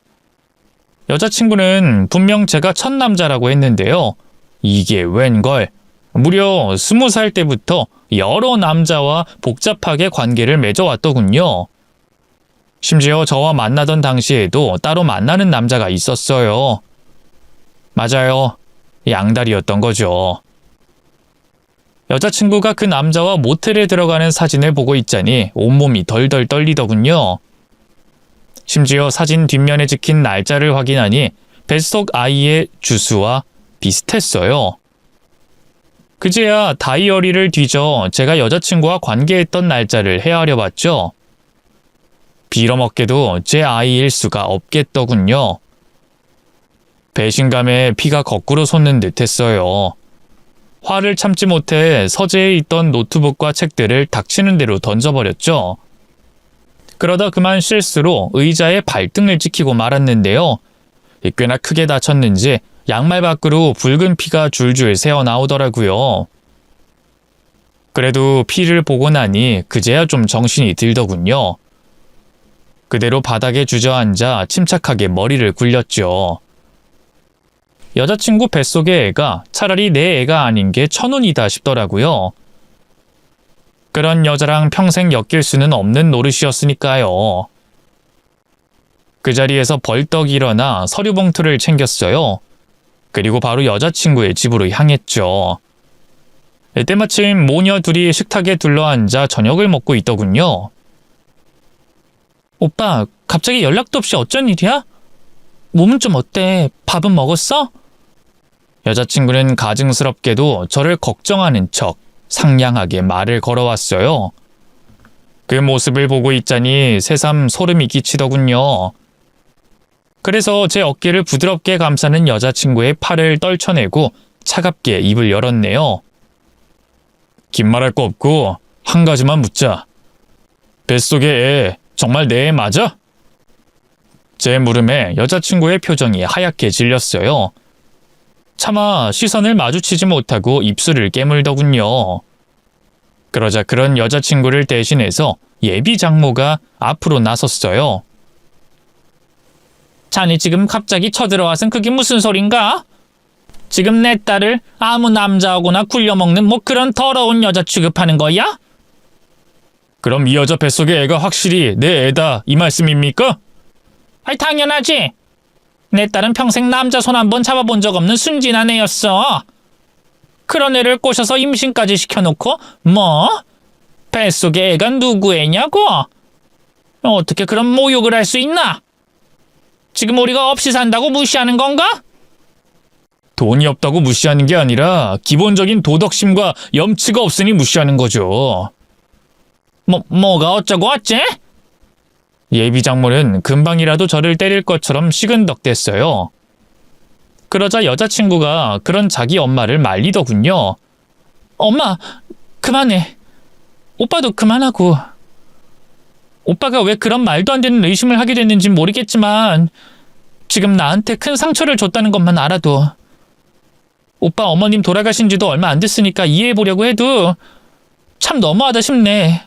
여자친구는 분명 제가 첫 남자라고 했는데요. 이게 웬걸? 무려 20살 때부터 여러 남자와 복잡하게 관계를 맺어왔더군요. 심지어 저와 만나던 당시에도 따로 만나는 남자가 있었어요. 맞아요. 양다리였던 거죠. 여자친구가 그 남자와 모텔에 들어가는 사진을 보고 있자니 온몸이 덜덜 떨리더군요. 심지어 사진 뒷면에 찍힌 날짜를 확인하니 뱃속 아이의 주수와 비슷했어요. 그제야 다이어리를 뒤져 제가 여자친구와 관계했던 날짜를 헤아려 봤죠. 빌어먹게도 제 아이일 수가 없겠더군요. 배신감에 피가 거꾸로 솟는 듯 했어요. 화를 참지 못해 서재에 있던 노트북과 책들을 닥치는 대로 던져버렸죠. 그러다 그만 실수로 의자에 발등을 찍히고 말았는데요. 꽤나 크게 다쳤는지 양말 밖으로 붉은 피가 줄줄 새어나오더라고요. 그래도 피를 보고 나니 그제야 좀 정신이 들더군요. 그대로 바닥에 주저앉아 침착하게 머리를 굴렸죠. 여자친구 뱃속의 애가 차라리 내 애가 아닌 게 천운이다 싶더라고요. 그런 여자랑 평생 엮일 수는 없는 노릇이었으니까요. 그 자리에서 벌떡 일어나 서류 봉투를 챙겼어요. 그리고 바로 여자친구의 집으로 향했죠. 때마침 모녀 둘이 식탁에 둘러앉아 저녁을 먹고 있더군요. 오빠, 갑자기 연락도 없이 어쩐 일이야? 몸은 좀 어때? 밥은 먹었어? 여자친구는 가증스럽게도 저를 걱정하는 척 상냥하게 말을 걸어왔어요. 그 모습을 보고 있자니 새삼 소름이 끼치더군요. 그래서 제 어깨를 부드럽게 감싸는 여자친구의 팔을 떨쳐내고 차갑게 입을 열었네요. 긴 말할 거 없고 한 가지만 묻자. 뱃속의 애 정말 내 애 맞아? 제 물음에 여자친구의 표정이 하얗게 질렸어요. 차마 시선을 마주치지 못하고 입술을 깨물더군요. 그러자 그런 여자친구를 대신해서 예비 장모가 앞으로 나섰어요. 자네 지금 갑자기 쳐들어와선 그게 무슨 소린가? 지금 내 딸을 아무 남자하고나 굴려먹는 뭐 그런 더러운 여자 취급하는 거야? 그럼 이 여자 뱃속의 애가 확실히 내 애다 이 말씀입니까? 아이 당연하지. 내 딸은 평생 남자 손 한 번 잡아본 적 없는 순진한 애였어. 그런 애를 꼬셔서 임신까지 시켜놓고 뭐? 뱃속의 애가 누구 애냐고? 어떻게 그런 모욕을 할 수 있나? 지금 우리가 없이 산다고 무시하는 건가? 돈이 없다고 무시하는 게 아니라 기본적인 도덕심과 염치가 없으니 무시하는 거죠. 뭐가 어쩌고 어째? 예비 장모는 금방이라도 저를 때릴 것처럼 시근덕댔어요. 그러자 여자친구가 그런 자기 엄마를 말리더군요. 엄마, 그만해. 오빠도 그만하고. 오빠가 왜 그런 말도 안 되는 의심을 하게 됐는진 모르겠지만 지금 나한테 큰 상처를 줬다는 것만 알아도 오빠 어머님 돌아가신 지도 얼마 안 됐으니까 이해해보려고 해도 참 너무하다 싶네.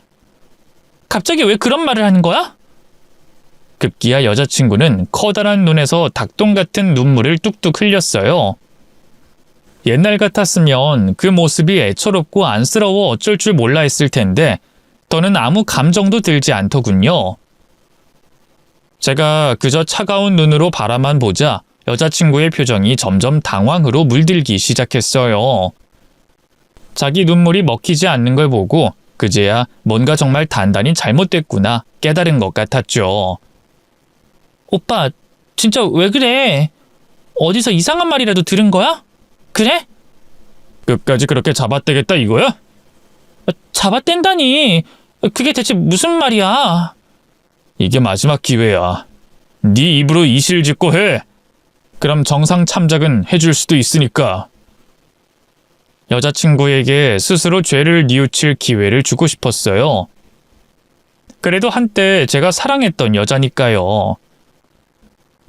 갑자기 왜 그런 말을 하는 거야? 급기야 여자친구는 커다란 눈에서 닭똥 같은 눈물을 뚝뚝 흘렸어요. 옛날 같았으면 그 모습이 애처롭고 안쓰러워 어쩔 줄 몰라 했을 텐데 더는 아무 감정도 들지 않더군요. 제가 그저 차가운 눈으로 바라만 보자 여자친구의 표정이 점점 당황으로 물들기 시작했어요. 자기 눈물이 먹히지 않는 걸 보고 그제야 뭔가 정말 단단히 잘못됐구나 깨달은 것 같았죠. 오빠, 진짜 왜 그래? 어디서 이상한 말이라도 들은 거야? 그래? 끝까지 그렇게 잡아떼겠다 이거야? 잡아뗀다니. 그게 대체 무슨 말이야? 이게 마지막 기회야. 네 입으로 이실직고 해. 그럼 정상 참작은 해줄 수도 있으니까. 여자친구에게 스스로 죄를 뉘우칠 기회를 주고 싶었어요. 그래도 한때 제가 사랑했던 여자니까요.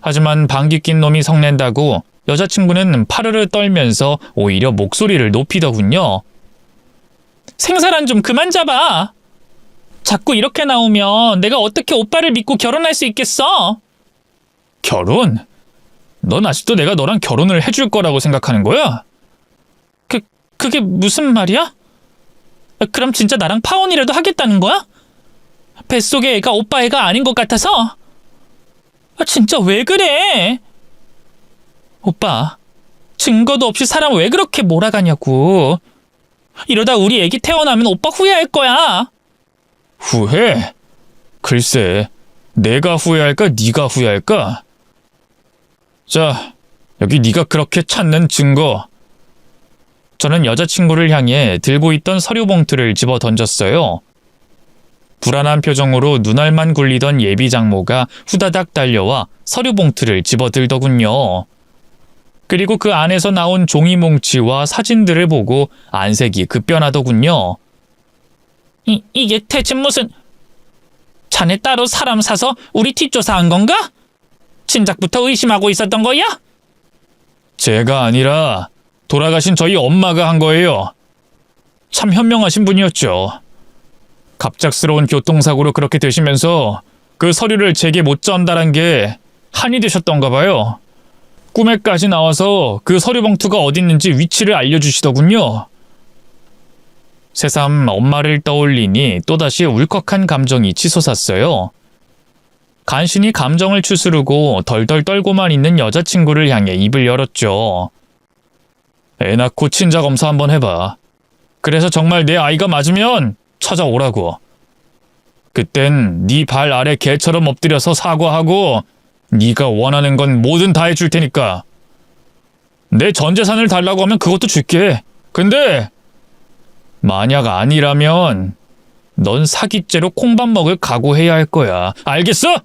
하지만 방귀 낀 놈이 성낸다고 여자친구는 파르르 떨면서 오히려 목소리를 높이더군요. 생사란 좀 그만 잡아. 자꾸 이렇게 나오면 내가 어떻게 오빠를 믿고 결혼할 수 있겠어? 결혼? 넌 아직도 내가 너랑 결혼을 해줄 거라고 생각하는 거야? 그게 무슨 말이야? 그럼 진짜 나랑 파혼이라도 하겠다는 거야? 뱃속의 애가 오빠 애가 아닌 것 같아서? 진짜 왜 그래? 오빠, 증거도 없이 사람 왜 그렇게 몰아가냐고. 이러다 우리 애기 태어나면 오빠 후회할 거야. 후회? 글쎄, 내가 후회할까 네가 후회할까? 자, 여기 네가 그렇게 찾는 증거. 저는 여자친구를 향해 들고 있던 서류 봉투를 집어 던졌어요. 불안한 표정으로 눈알만 굴리던 예비 장모가 후다닥 달려와 서류 봉투를 집어들더군요. 그리고 그 안에서 나온 종이 뭉치와 사진들을 보고 안색이 급변하더군요. 이게 대체 무슨... 자네 따로 사람 사서 우리 뒷조사한 건가? 진작부터 의심하고 있었던 거야? 제가 아니라 돌아가신 저희 엄마가 한 거예요. 참 현명하신 분이었죠. 갑작스러운 교통사고로 그렇게 되시면서 그 서류를 제게 못 전달한 게 한이 되셨던가 봐요. 꿈에까지 나와서 그 서류 봉투가 어디 있는지 위치를 알려주시더군요. 새삼 엄마를 떠올리니 또다시 울컥한 감정이 치솟았어요. 간신히 감정을 추스르고 덜덜 떨고만 있는 여자친구를 향해 입을 열었죠. 애 낳고 친자 검사 한번 해봐. 그래서 정말 내 아이가 맞으면 찾아오라고. 그땐 네 발 아래 개처럼 엎드려서 사과하고 네가 원하는 건 뭐든 다 해줄 테니까. 내 전 재산을 달라고 하면 그것도 줄게. 근데 만약 아니라면 넌 사기죄로 콩밥 먹을 각오해야 할 거야. 알겠어?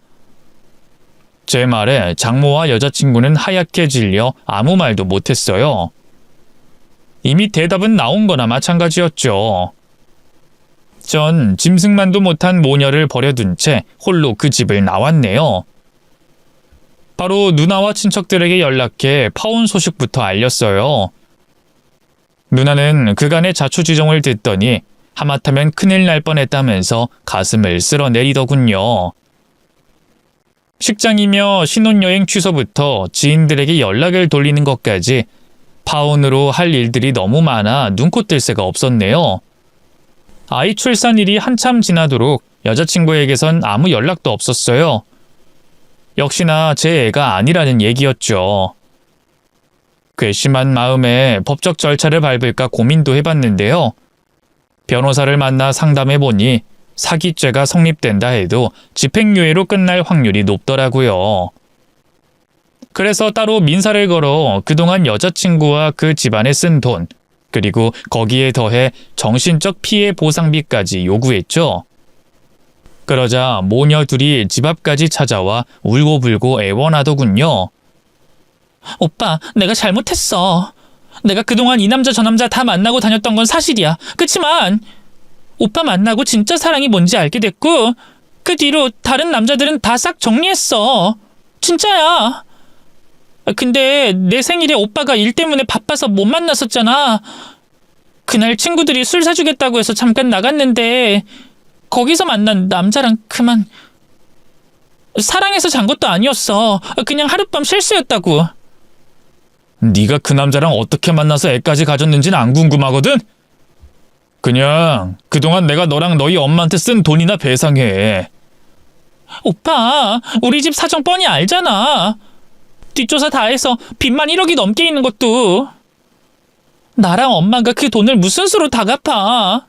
제 말에 장모와 여자친구는 하얗게 질려 아무 말도 못했어요. 이미 대답은 나온 거나 마찬가지였죠. 전 짐승만도 못한 모녀를 버려둔 채 홀로 그 집을 나왔네요. 바로 누나와 친척들에게 연락해 파혼 소식부터 알렸어요. 누나는 그간의 자초지종을 듣더니 하마터면 큰일 날 뻔했다면서 가슴을 쓸어내리더군요. 식장이며 신혼여행 취소부터 지인들에게 연락을 돌리는 것까지 파혼으로 할 일들이 너무 많아 눈코 뜰 새가 없었네요. 아이 출산일이 한참 지나도록 여자친구에게선 아무 연락도 없었어요. 역시나 제 애가 아니라는 얘기였죠. 괘씸한 마음에 법적 절차를 밟을까 고민도 해봤는데요. 변호사를 만나 상담해보니 사기죄가 성립된다 해도 집행유예로 끝날 확률이 높더라고요. 그래서 따로 민사를 걸어 그동안 여자친구와 그 집안에 쓴 돈, 그리고 거기에 더해 정신적 피해 보상비까지 요구했죠. 그러자 모녀 둘이 집 앞까지 찾아와 울고불고 애원하더군요. 오빠, 내가 잘못했어. 내가 그동안 이 남자 저 남자 다 만나고 다녔던 건 사실이야. 그치만 오빠 만나고 진짜 사랑이 뭔지 알게 됐고 그 뒤로 다른 남자들은 다 싹 정리했어. 진짜야. 근데 내 생일에 오빠가 일 때문에 바빠서 못 만났었잖아. 그날 친구들이 술 사주겠다고 해서 잠깐 나갔는데 거기서 만난 남자랑 그만 사랑해서 잔 것도 아니었어. 그냥 하룻밤 실수였다고. 네가 그 남자랑 어떻게 만나서 애까지 가졌는지는 안 궁금하거든? 그냥 그동안 내가 너랑 너희 엄마한테 쓴 돈이나 배상해. 오빠, 우리 집 사정 뻔히 알잖아. 뒷조사 다 해서 빚만 1억이 넘게 있는 것도. 나랑 엄마가 그 돈을 무슨 수로 다 갚아.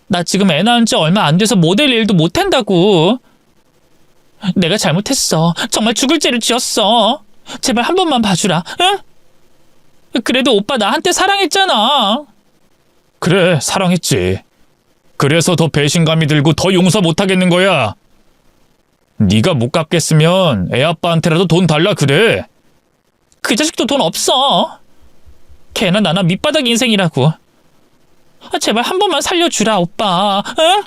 나 지금 애 낳은 지 얼마 안 돼서 모델 일도 못한다고. 내가 잘못했어. 정말 죽을 죄를 지었어. 제발 한 번만 봐주라, 응? 그래도 오빠 나한테 사랑했잖아. 그래, 사랑했지. 그래서 더 배신감이 들고 더 용서 못하겠는 거야. 네가 못 갚겠으면 애 아빠한테라도 돈 달라 그래. 그 자식도 돈 없어. 걔나 나나 밑바닥 인생이라고. 제발 한 번만 살려주라, 오빠. 응?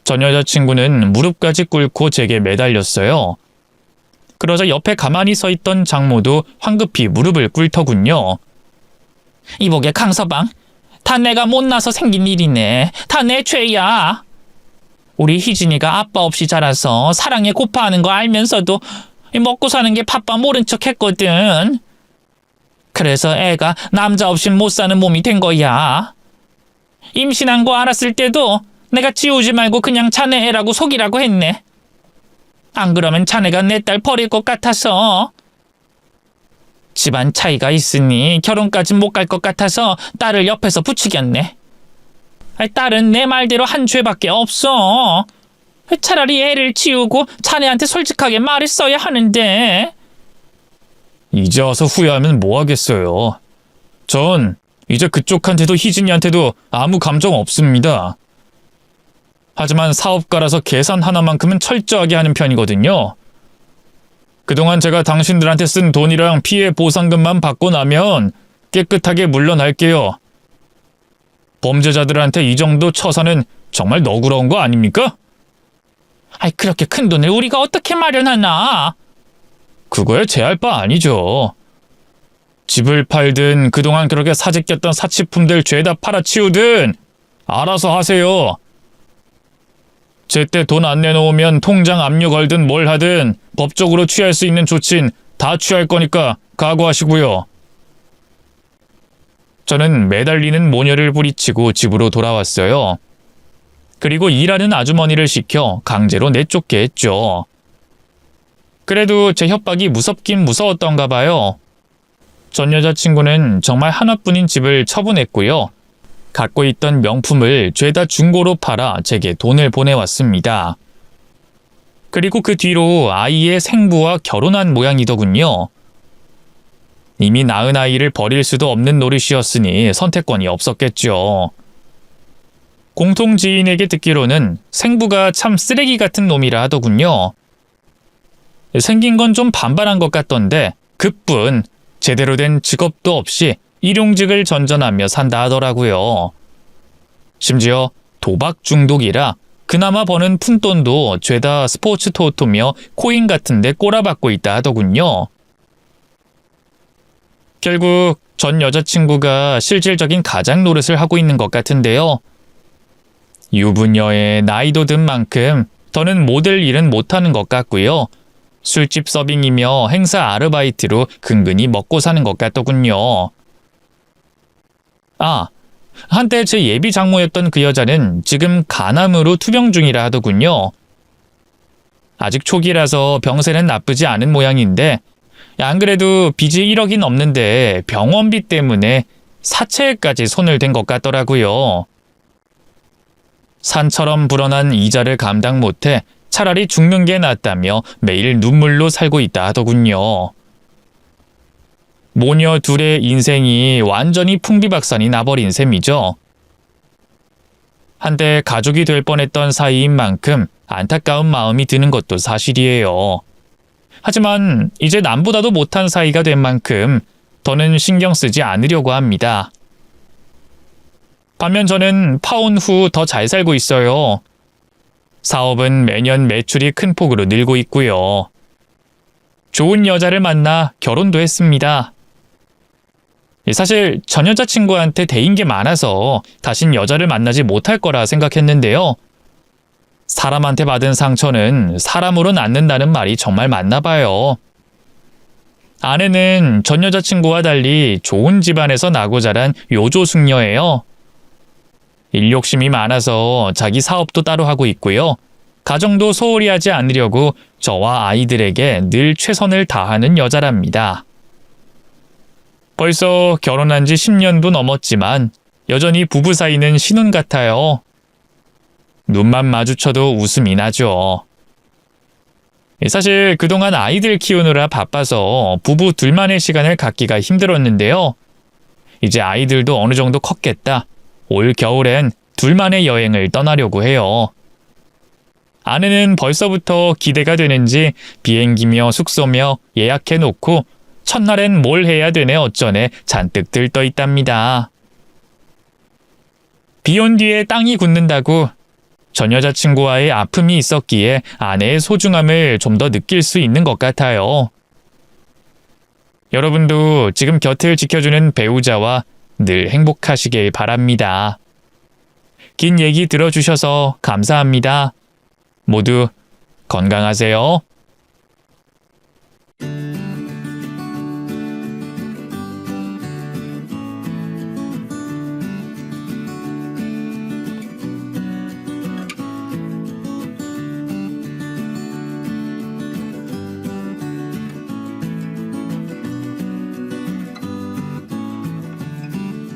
전 여자친구는 무릎까지 꿇고 제게 매달렸어요. 그러자 옆에 가만히 서 있던 장모도 황급히 무릎을 꿇더군요. 이보게 강서방, 다 내가 못나서 생긴 일이네. 다 내 죄야. 우리 희진이가 아빠 없이 자라서 사랑에 고파하는 거 알면서도 먹고 사는 게 바빠 모른 척 했거든. 그래서 애가 남자 없인 못 사는 몸이 된 거야. 임신한 거 알았을 때도 내가 지우지 말고 그냥 자네 애라고 속이라고 했네. 안 그러면 자네가 내 딸 버릴 것 같아서. 집안 차이가 있으니 결혼까진 못 갈 것 같아서 딸을 옆에서 부추겼네. 딸은 내 말대로 한 죄밖에 없어. 차라리 애를 지우고 자네한테 솔직하게 말했어야 하는데. 이제 와서 후회하면 뭐 하겠어요. 전 이제 그쪽한테도 희진이한테도 아무 감정 없습니다. 하지만 사업가라서 계산 하나만큼은 철저하게 하는 편이거든요. 그동안 제가 당신들한테 쓴 돈이랑 피해 보상금만 받고 나면 깨끗하게 물러날게요. 범죄자들한테 이 정도 처사는 정말 너그러운 거 아닙니까? 그렇게 큰 돈을 우리가 어떻게 마련하나? 그거야 제 할 바 아니죠. 집을 팔든 그동안 그렇게 사재꼈던 사치품들 죄다 팔아치우든 알아서 하세요. 제때 돈 안 내놓으면 통장 압류 걸든 뭘 하든 법적으로 취할 수 있는 조치는 다 취할 거니까 각오하시고요. 저는 매달리는 모녀를 부리치고 집으로 돌아왔어요. 그리고 일하는 아주머니를 시켜 강제로 내쫓게 했죠. 그래도 제 협박이 무섭긴 무서웠던가 봐요. 전 여자친구는 정말 하나뿐인 집을 처분했고요. 갖고 있던 명품을 죄다 중고로 팔아 제게 돈을 보내왔습니다. 그리고 그 뒤로 아이의 생부와 결혼한 모양이더군요. 이미 낳은 아이를 버릴 수도 없는 노릇이었으니 선택권이 없었겠죠. 공통 지인에게 듣기로는 생부가 참 쓰레기 같은 놈이라 하더군요. 생긴 건 좀 반반한 것 같던데 그뿐 제대로 된 직업도 없이 일용직을 전전하며 산다 하더라고요. 심지어 도박 중독이라 그나마 버는 푼돈도 죄다 스포츠 토토며 코인 같은 데 꼬라박고 있다 하더군요. 결국 전 여자친구가 실질적인 가장 노릇을 하고 있는 것 같은데요. 유부녀의 나이도 든 만큼 더는 모델 일은 못하는 것 같고요. 술집 서빙이며 행사 아르바이트로 근근히 먹고 사는 것 같더군요. 한때 제 예비 장모였던 그 여자는 지금 간암으로 투병 중이라 하더군요. 아직 초기라서 병세는 나쁘지 않은 모양인데 안 그래도 빚이 1억이 넘는데 병원비 때문에 사채까지 손을 댄 것 같더라고요. 산처럼 불어난 이자를 감당 못해 차라리 죽는 게 낫다며 매일 눈물로 살고 있다 하더군요. 모녀 둘의 인생이 완전히 풍비박산이 나버린 셈이죠. 한때 가족이 될 뻔했던 사이인 만큼 안타까운 마음이 드는 것도 사실이에요. 하지만 이제 남보다도 못한 사이가 된 만큼 더는 신경 쓰지 않으려고 합니다. 반면 저는 파혼 후 더 잘 살고 있어요. 사업은 매년 매출이 큰 폭으로 늘고 있고요. 좋은 여자를 만나 결혼도 했습니다. 사실 전 여자친구한테 대인 게 많아서 다신 여자를 만나지 못할 거라 생각했는데요. 사람한테 받은 상처는 사람으로 낳는다는 말이 정말 맞나 봐요. 아내는 전 여자친구와 달리 좋은 집안에서 나고 자란 요조숙녀예요. 일 욕심이 많아서 자기 사업도 따로 하고 있고요. 가정도 소홀히 하지 않으려고 저와 아이들에게 늘 최선을 다하는 여자랍니다. 벌써 결혼한 지 10년도 넘었지만 여전히 부부 사이는 신혼 같아요. 눈만 마주쳐도 웃음이 나죠. 사실 그동안 아이들 키우느라 바빠서 부부 둘만의 시간을 갖기가 힘들었는데요. 이제 아이들도 어느 정도 컸겠다. 올 겨울엔 둘만의 여행을 떠나려고 해요. 아내는 벌써부터 기대가 되는지 비행기며 숙소며 예약해놓고 첫날엔 뭘 해야 되네 어쩌네 잔뜩 들떠 있답니다. 비 온 뒤에 땅이 굳는다고 전 여자친구와의 아픔이 있었기에 아내의 소중함을 좀 더 느낄 수 있는 것 같아요. 여러분도 지금 곁을 지켜주는 배우자와 늘 행복하시길 바랍니다. 긴 얘기 들어주셔서 감사합니다. 모두 건강하세요.